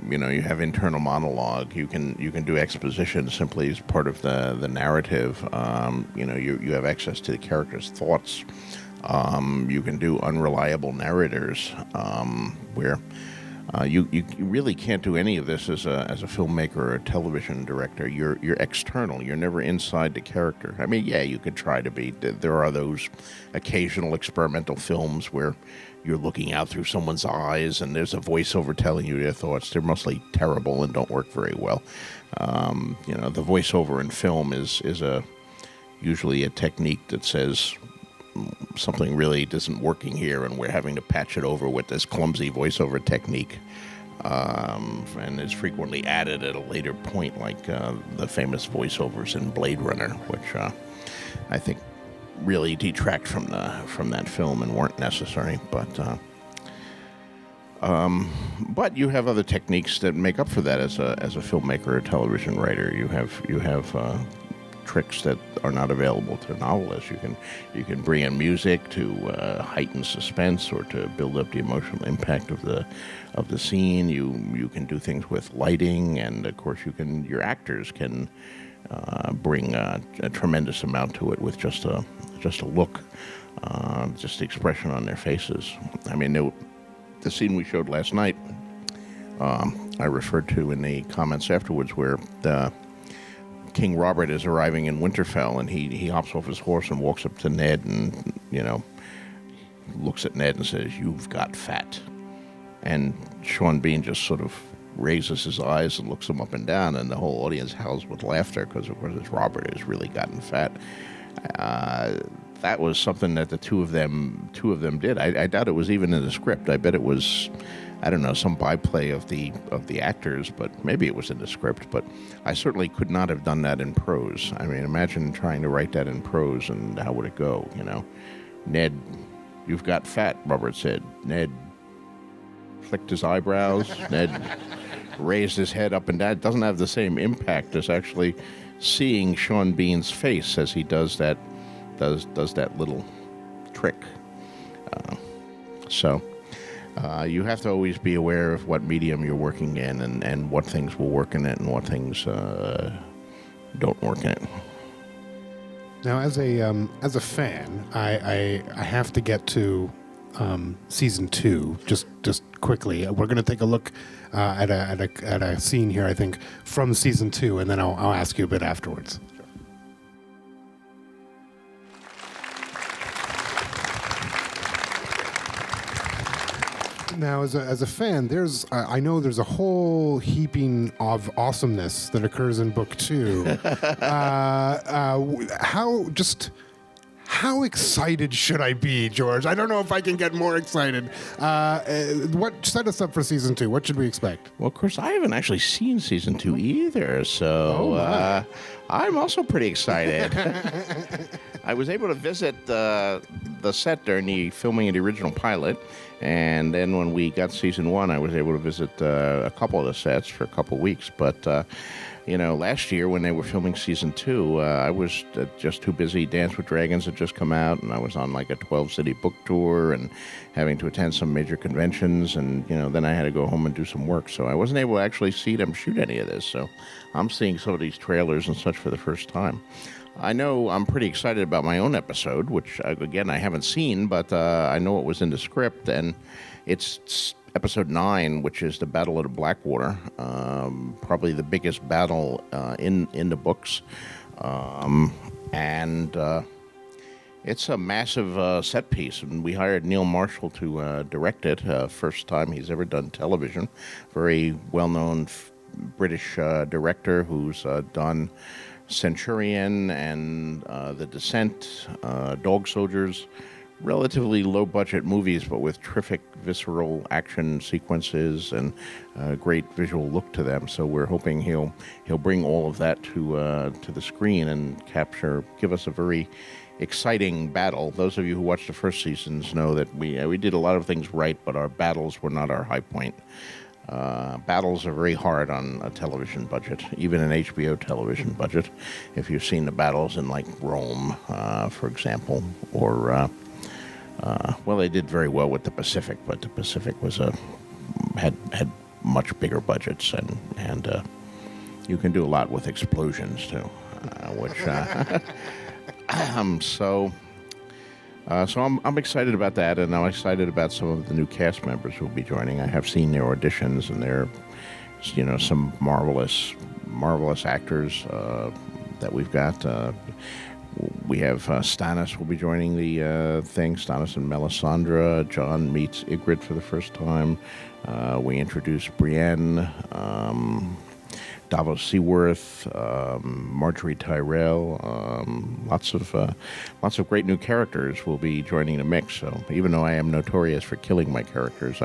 you have internal monologue. You can do exposition simply as part of the narrative. You have access to the characters' thoughts. You can do unreliable narrators, where you really can't do any of this as a filmmaker or a television director. You're external. You're never inside the character. I mean, yeah, you could try to be. There are those occasional experimental films where you're looking out through someone's eyes and there's a voiceover telling you their thoughts. They're mostly terrible and don't work very well. The voiceover in film is usually a technique that says something really isn't working here and we're having to patch it over with this clumsy voiceover technique, and is frequently added at a later point, like the famous voiceovers in Blade Runner, which I think really detract from that film and weren't necessary. But you have other techniques that make up for that as a filmmaker or television writer. You have tricks that are not available to novelists. You can bring in music to heighten suspense or to build up the emotional impact of the scene. You can do things with lighting, and of course your actors can bring a tremendous amount to it with just a look, just the expression on their faces. I mean, the scene we showed last night, I referred to in the comments afterwards, where King Robert is arriving in Winterfell, and he hops off his horse and walks up to Ned and, looks at Ned and says, "You've got fat." And Sean Bean just sort of raises his eyes and looks him up and down, and the whole audience howls with laughter because, of course, Robert has really gotten fat. That was something that the two of them did. I doubt it was even in the script. I bet it was, I don't know, some byplay of the actors, but maybe it was in the script. But I certainly could not have done that in prose. I mean, imagine trying to write that in prose, and how would it go? Ned, "You've got fat," Robert said. Ned flicked his eyebrows. Ned raised his head up and down. It doesn't have the same impact as actually seeing Sean Bean's face as he does that little trick. So you have to always be aware of what medium you're working in, and what things will work in it and what things don't work in it. Now, as a fan, I have to get to season 2 just quickly. We're going to take a look at a scene here, I think, from season 2, and then I'll ask you a bit afterwards. Now, as a fan, I know there's a whole heaping of awesomeness that occurs in book 2. How excited should I be, George? I don't know if I can get more excited. What set us up for season 2? What should we expect? Well, of course, I haven't actually seen season 2 either, so I'm also pretty excited. I was able to visit the set during the filming of the original pilot, and then when we got season 1, I was able to visit a couple of the sets for a couple of weeks. But last year when they were filming season 2, I was just too busy. Dance with Dragons had just come out, and I was on like a 12-city book tour and having to attend some major conventions, and then I had to go home and do some work, so I wasn't able to actually see them shoot any of this. So I'm seeing some of these trailers and such for the first time. I know I'm pretty excited about my own episode, which, again, I haven't seen, but I know it was in the script, and it's episode 9, which is the Battle of the Blackwater, probably the biggest battle in the books. And it's a massive set piece, and we hired Neil Marshall to direct it. First time he's ever done television. Very well-known British director who's done Centurion and The Descent, Dog Soldiers, relatively low-budget movies, but with terrific visceral action sequences and great visual look to them. So we're hoping he'll bring all of that to the screen and give us a very exciting battle. Those of you who watched the first seasons know that we did a lot of things right, but our battles were not our high point. Battles are very hard on a television budget, even an HBO television budget. If you've seen the battles in like Rome, for example, or well, they did very well with the Pacific, but the Pacific was had much bigger budgets, and you can do a lot with explosions too, which So I'm excited about that, and I'm excited about some of the new cast members who will be joining. I have seen their auditions, and they're, some marvelous actors that we've got. We have Stannis will be joining the thing. Stannis and Melisandre. John meets Ygritte for the first time. We introduce Brienne. Davos Seaworth, Marjorie Tyrell, lots of great new characters will be joining the mix. So even though I am notorious for killing my characters,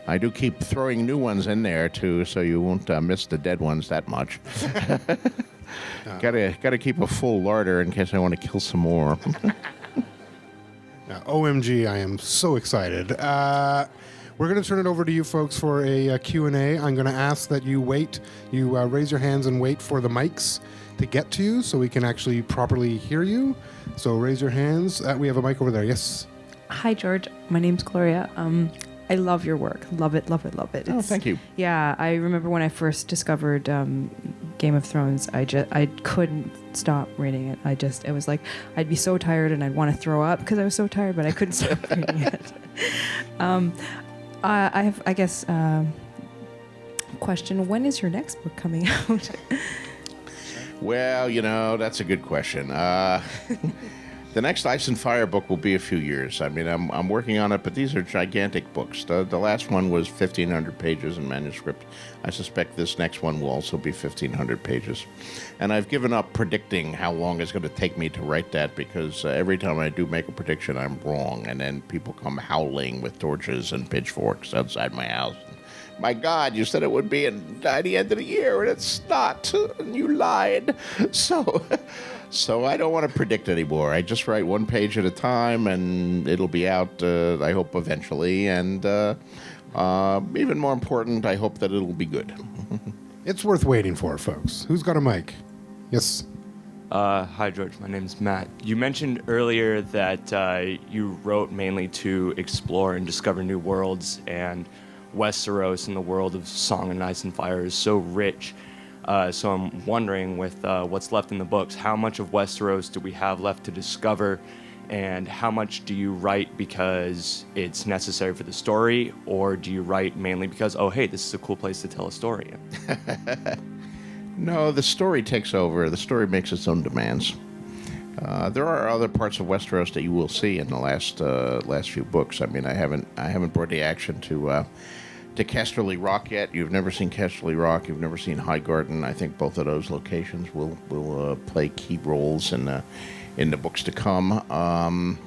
I do keep throwing new ones in there too, so you won't miss the dead ones that much. Gotta keep a full larder in case I want to kill some more. OMG, I am so excited. We're going to turn it over to you folks for a Q&A. I'm going to ask that you raise your hands and wait for the mics to get to you so we can actually properly hear you. So raise your hands. We have a mic over there. Yes. Hi, George. My name's Gloria. I love your work. Love it, love it, love it. Thank you. Yeah, I remember when I first discovered Game of Thrones, I couldn't stop reading it. It was like, I'd be so tired and I'd want to throw up because I was so tired, but I couldn't stop reading it. I have, I guess, question. When is your next book coming out? Well, that's a good question. The next Ice and Fire book will be a few years. I mean, I'm working on it, but these are gigantic books. The last one was 1,500 pages in manuscript. I suspect this next one will also be 1,500 pages. And I've given up predicting how long it's going to take me to write that, because every time I do make a prediction, I'm wrong. And then people come howling with torches and pitchforks outside my house. My God, you said it would be by the end of the year, and it's not. And you lied. So I don't want to predict anymore. I just write one page at a time, and it'll be out, I hope, eventually. And even more important, I hope that it'll be good. It's worth waiting for, folks. Who's got a mic? Yes. Hi, George. My name's Matt. You mentioned earlier that you wrote mainly to explore and discover new worlds, and Westeros and the world of Song and Ice and Fire is so rich. So I'm wondering, with what's left in the books, how much of Westeros do we have left to discover, and how much do you write because it's necessary for the story, or do you write mainly because, oh, hey, this is a cool place to tell a story? No, the story takes over. The story makes its own demands. There are other parts of Westeros that you will see in the last few books. I mean, I haven't brought the action to Casterly Rock yet. You've never seen Casterly Rock. You've never seen Highgarden. I think both of those locations will play key roles in the books to come.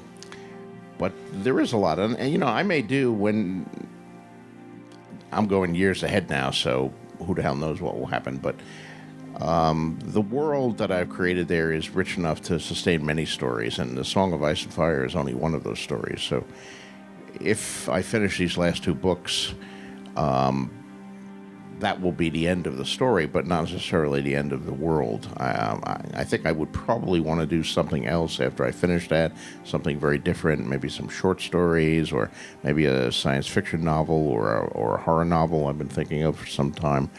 But there is a lot, and I may do, when I'm going years ahead now, so who the hell knows what will happen. But The world that I've created there is rich enough to sustain many stories, and The Song of Ice and Fire is only one of those stories. So if I finish these last two books, that will be the end of the story, but not necessarily the end of the world. I think I would probably want to do something else after I finish that, something very different, maybe some short stories, or maybe a science fiction novel or a horror novel I've been thinking of for some time.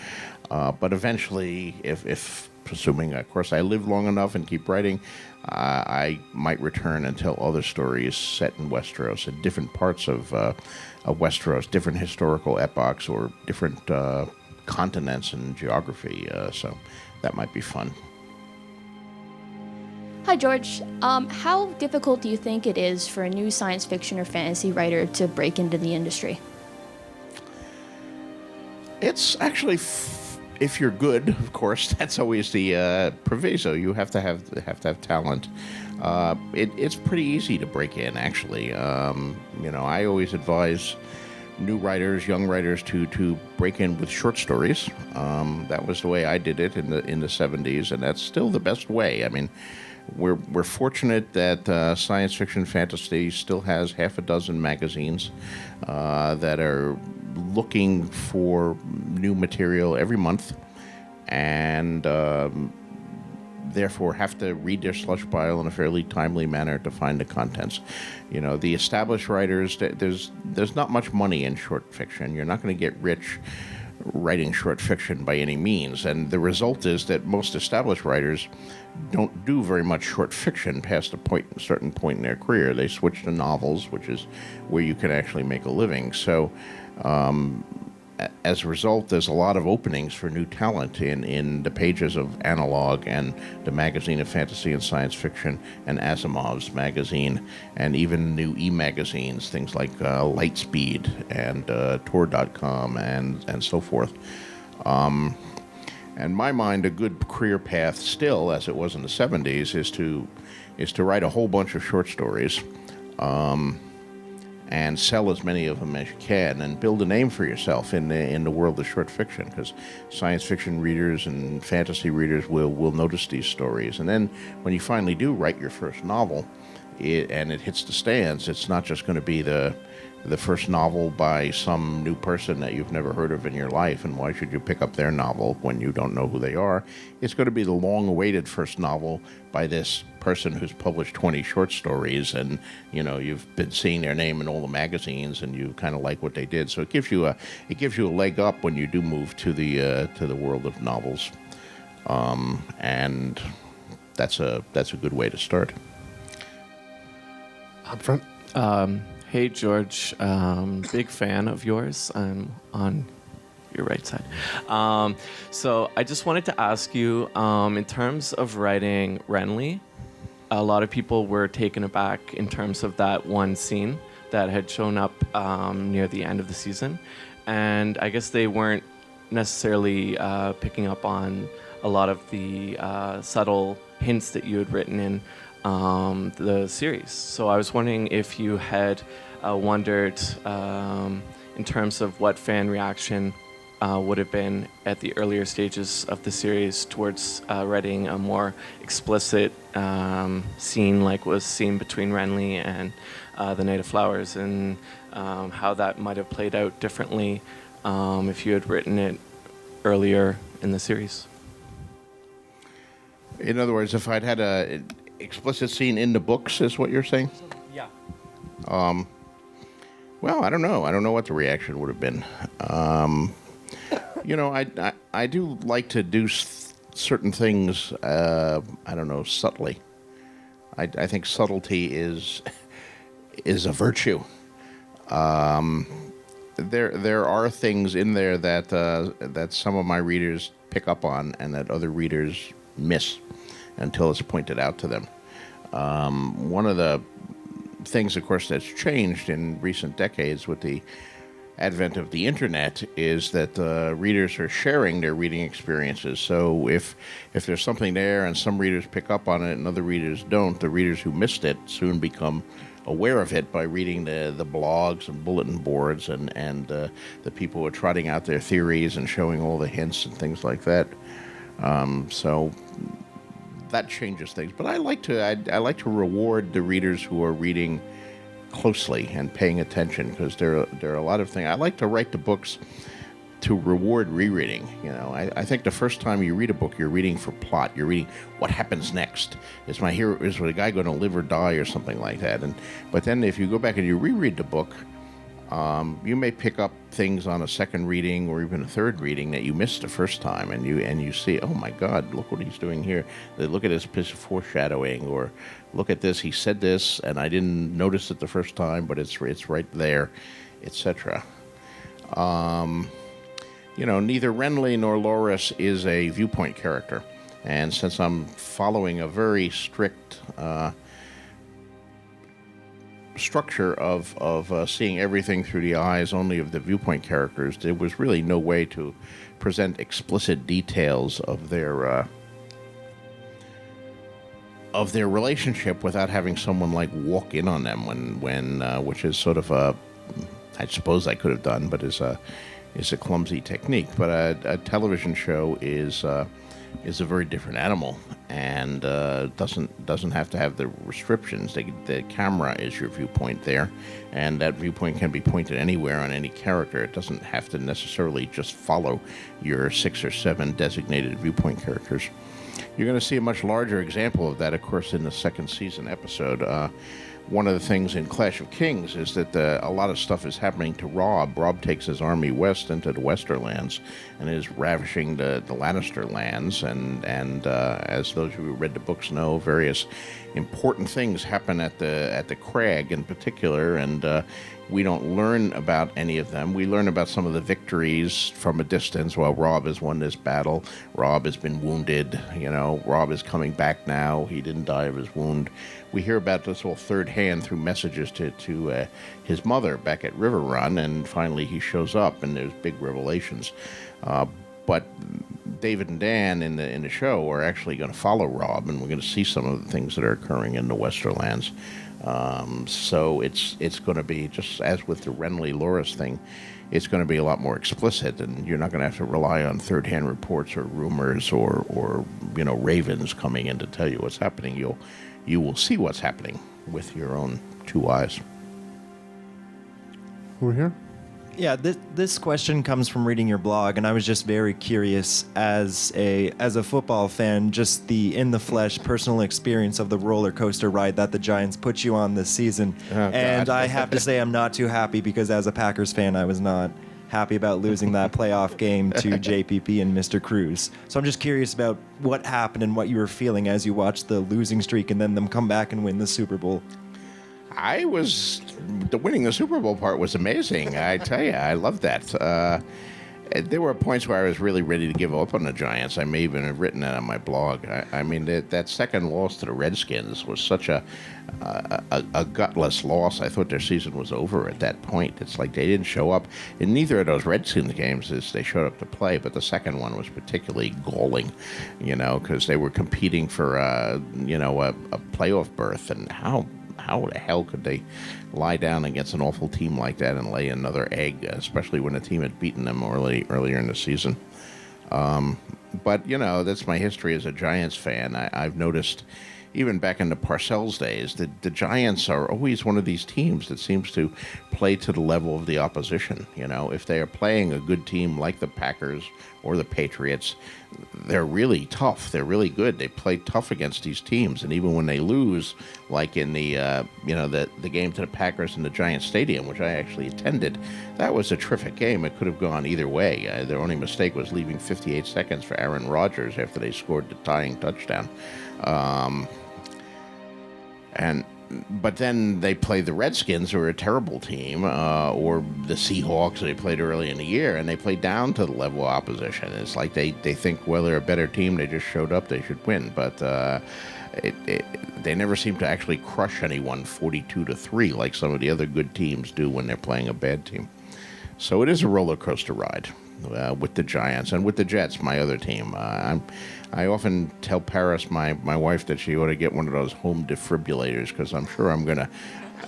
But eventually, if assuming, of course, I live long enough and keep writing, I might return and tell other stories set in Westeros, in different parts of Westeros, different historical epochs, or different continents and geography. So that might be fun. Hi, George. How difficult do you think it is for a new science fiction or fantasy writer to break into the industry? It's actually, if you're good, of course, that's always the proviso. You have to have talent. It's pretty easy to break in, actually. I always advise new writers, young writers, to break in with short stories. That was the way I did it in the 70s, and that's still the best way. I mean, we're fortunate that science fiction fantasy still has half a dozen magazines that are looking for new material every month, and therefore have to read their slush pile in a fairly timely manner to find the contents. The established writers, there's not much money in short fiction. You're not going to get rich writing short fiction by any means, and the result is that most established writers don't do very much short fiction past a certain point in their career. They switch to novels, which is where you can actually make a living. So as a result, there's a lot of openings for new talent in the pages of Analog and the Magazine of Fantasy and Science Fiction and Asimov's magazine, and even new e-magazines, things like Lightspeed and Tor.com and so forth. In my mind, a good career path still, as it was in the 70s, is to write a whole bunch of short stories, and sell as many of them as you can, and build a name for yourself in the world of short fiction, because science fiction readers and fantasy readers will notice these stories. And then when you finally do write your first novel, and it hits the stands, it's not just going to be the first novel by some new person that you've never heard of in your life, and why should you pick up their novel when you don't know who they are? It's going to be the long-awaited first novel by this person who's published 20 short stories, and you've been seeing their name in all the magazines, and you kind of like what they did. So it gives you a leg up when you do move to the world of novels, and that's a good way to start. Up front. Hey, George. Big fan of yours. I'm on your right side. So I just wanted to ask you, in terms of writing Renly, a lot of people were taken aback in terms of that one scene that had shown up near the end of the season. And I guess they weren't necessarily picking up on a lot of the subtle hints that you had written in the series. So I was wondering if you had wondered in terms of what fan reaction would have been at the earlier stages of the series towards writing a more explicit scene like was seen between Renly and the Native Flowers, and how that might have played out differently if you had written it earlier in the series. In other words, if I'd had a explicit scene in the books, is what you're saying? Yeah. Well, I don't know. I don't know what the reaction would have been. I do like to do certain things, I don't know, subtly. I think subtlety is a virtue. There are things in there that some of my readers pick up on and that other readers miss until it's pointed out to them. One of the things, of course, that's changed in recent decades with the advent of the internet is that readers are sharing their reading experiences. So if there's something there and some readers pick up on it and other readers don't, the readers who missed it soon become aware of it by reading the blogs and bulletin boards and the people who are trotting out their theories and showing all the hints and things like that. So that changes things. But I like to reward the readers who are reading closely and paying attention, because there are a lot of things. I like to write the books to reward rereading. I think the first time you read a book, you're reading for plot. You're reading what happens next. Is the guy going to live or die or something like that? But then if you go back and you reread the book, you may pick up things on a second reading or even a third reading that you missed the first time, and you see, oh my God, look what he's doing here. Look at this piece of foreshadowing, or look at this, he said this and I didn't notice it the first time, but it's right there, etc. Neither Renly nor Loras is a viewpoint character, and since I'm following a very strict structure of seeing everything through the eyes only of the viewpoint characters, there was really no way to present explicit details of their relationship without having someone like walk in on them when which is sort of I suppose I could have done, but is a clumsy technique. But a television show is a very different animal, and doesn't have to have the restrictions. The camera is your viewpoint there, and that viewpoint can be pointed anywhere on any character. It doesn't have to necessarily just follow your 6 or 7 designated viewpoint characters. You're going to see a much larger example of that, of course, in the second season episode. One of the things in Clash of Kings is that a lot of stuff is happening to Robb. Robb takes his army west into the Westerlands and is ravishing the Lannister lands. And as those who read the books know, various important things happen at the Crag in particular, and we don't learn about any of them. We learn about some of the victories from a distance. Well, Robb has won this battle. Robb has been wounded. Robb is coming back now. He didn't die of his wound. We hear about this all third hand through messages to his mother back at Riverrun, and finally he shows up, and there's big revelations. But David and Dan in the show are actually going to follow Robb, and we're going to see some of the things that are occurring in the Westerlands. So it's going to be, just as with the Renly Loras thing, it's going to be a lot more explicit, and you're not going to have to rely on third-hand reports or rumors or ravens coming in to tell you what's happening. You will see what's happening with your own 2 eyes. We're here. Yeah, this question comes from reading your blog, and I was just very curious as a football fan, just the in the flesh personal experience of the roller coaster ride that the Giants put you on this season. Oh, and God. I have to say I'm not too happy, because as a Packers fan, I was not happy about losing that playoff game to JPP and Mr. Cruz. So I'm just curious about what happened and what you were feeling as you watched the losing streak and then them come back and win the Super Bowl. The winning the Super Bowl part was amazing. I tell you, I loved that. There were points where I was really ready to give up on the Giants. I may even have written that on my blog. I mean, that second loss to the Redskins was such a gutless loss. I thought their season was over at that point. It's like they didn't show up in neither of those Redskins games as they showed up to play, but the second one was particularly galling, because they were competing for a playoff berth, and how the hell could they lie down against an awful team like that and lay another egg, especially when the team had beaten them earlier in the season? But, that's my history as a Giants fan. I've noticed, even back in the Parcells days, that the Giants are always one of these teams that seems to play to the level of the opposition. If they are playing a good team like the Packers or the Patriots, they're really tough. They're really good. They play tough against these teams, and even when they lose, like in the game to the Packers in the Giants Stadium, which I actually attended, that was a terrific game. It could have gone either way. Their only mistake was leaving 58 seconds for Aaron Rodgers after they scored the tying touchdown. But then they play the Redskins, who are a terrible team, or the Seahawks they played early in the year, and they play down to the level of opposition. It's like they think, well, they're a better team, they just showed up, they should win. But they never seem to actually crush anyone 42-3 like some of the other good teams do when they're playing a bad team. So it is a roller coaster ride with the Giants and with the Jets, my other team. I often tell Paris, my wife, that she ought to get one of those home defibrillators, because I'm sure I'm going to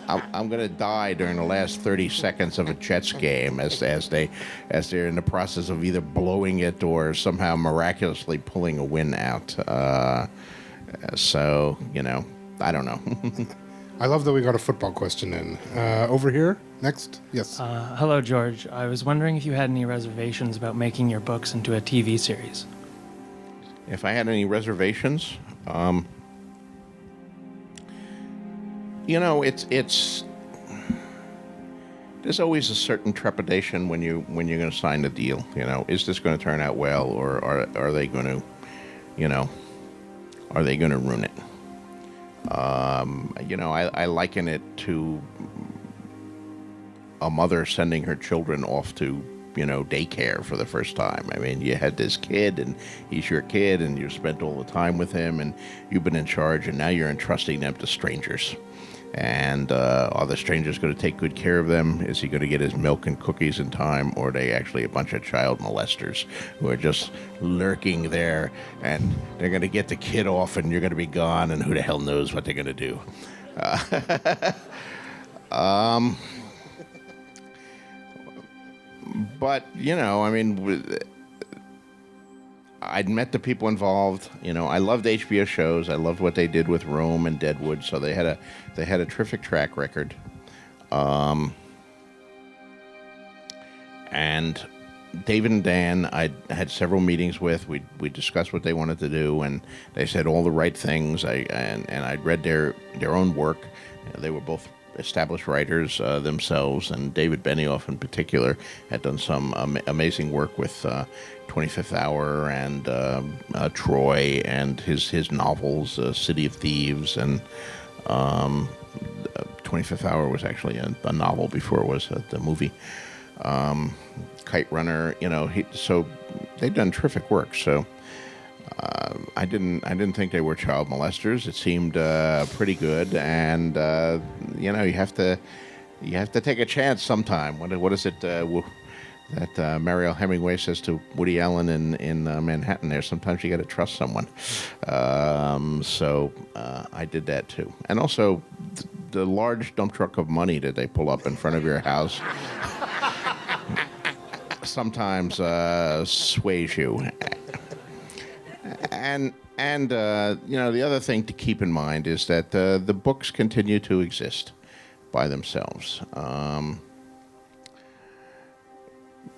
I'm going to die during the last 30 seconds of a Jets game as they're in the process of either blowing it or somehow miraculously pulling a win out. So, I don't know. I love that we got a football question in. Over here, next. Yes. Hello, George. I was wondering if you had any reservations about making your books into a TV series. If I had any reservations, it's there's always a certain trepidation when you're going to sign the deal. Is this going to turn out well, or are they going to, are they going to ruin it? I liken it to a mother sending her children off to daycare for the first time. I mean, you had this kid, and he's your kid, and you spent all the time with him, and you've been in charge, and now you're entrusting them to strangers. And are the strangers going to take good care of them? Is he going to get his milk and cookies in time, or are they actually a bunch of child molesters who are just lurking there, and they're going to get the kid off, and you're going to be gone, and who the hell knows what they're going to do? But, I'd met the people involved. I loved HBO shows. I loved what they did with Rome and Deadwood. So they had a terrific track record. And David and Dan, I had several meetings with. We discussed what they wanted to do, and they said all the right things. And I'd read their own work. They were both established writers themselves, and David Benioff in particular had done some amazing work with 25th Hour and Troy and his novels, City of Thieves, and 25th Hour was actually a novel before it was the movie. Kite Runner, so they've done terrific work. So I didn't think they were child molesters. It seemed pretty good, and you have to take a chance sometime. What is it that Mariel Hemingway says to Woody Allen in Manhattan? There, sometimes you got to trust someone. So I did that too, and also the large dump truck of money that they pull up in front of your house sometimes sways you. And the other thing to keep in mind is that the books continue to exist by themselves.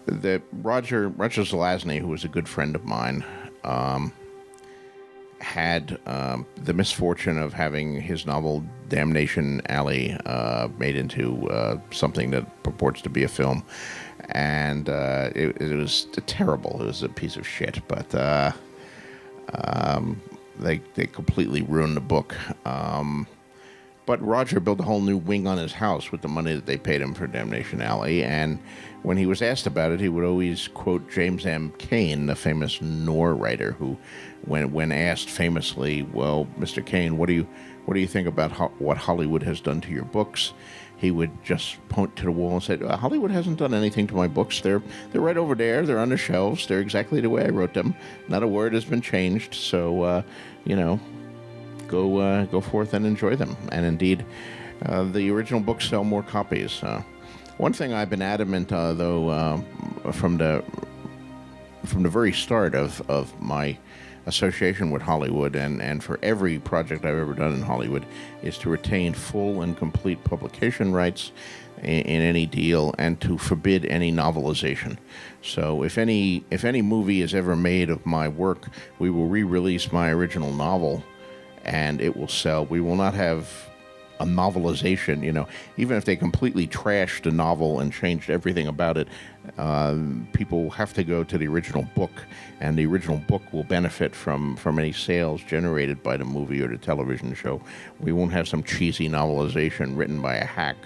Roger Zelazny, who was a good friend of mine, had the misfortune of having his novel Damnation Alley made into something that purports to be a film, and it was terrible. It was a piece of shit, but they completely ruined the book. But Roger built a whole new wing on his house with the money that they paid him for Damnation Alley, and when he was asked about it, he would always quote James M. Cain, the famous noir writer, who, when asked famously, "Well, Mr. Cain, what do you think about what Hollywood has done to your books?" He would just point to the wall and say, "Hollywood hasn't done anything to my books. They're right over there. They're on the shelves. They're exactly the way I wrote them. Not a word has been changed. So, go forth and enjoy them." And indeed, the original books sell more copies. One thing I've been adamant, though, from the very start of my association with Hollywood and for every project I've ever done in Hollywood, is to retain full and complete publication rights in any deal, and to forbid any novelization. So if any movie is ever made of my work, we will re-release my original novel and it will sell. We will not have a novelization, even if they completely trashed the novel and changed everything about it, people have to go to the original book, and the original book will benefit from any sales generated by the movie or the television show. We won't have some cheesy novelization written by a hack,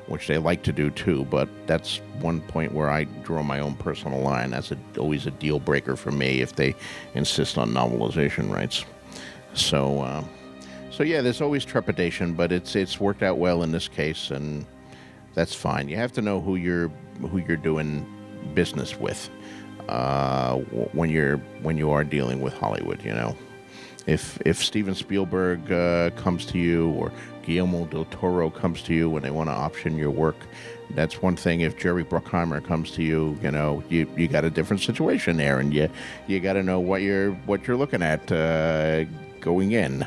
which they like to do too, but that's one point where I draw my own personal line. That's always a deal breaker for me if they insist on novelization rights. So yeah, there's always trepidation, but it's worked out well in this case, and that's fine. You have to know who you're doing business with when you are dealing with Hollywood. If Steven Spielberg comes to you, or Guillermo del Toro comes to you when they want to option your work, that's one thing. If Jerry Bruckheimer comes to you, you got a different situation there, and you got to know what you're looking at going in.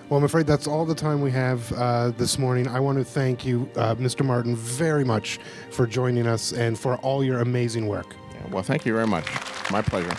Well, I'm afraid that's all the time we have this morning. I want to thank you, Mr. Martin, very much for joining us and for all your amazing work. Yeah, well, thank you very much. My pleasure.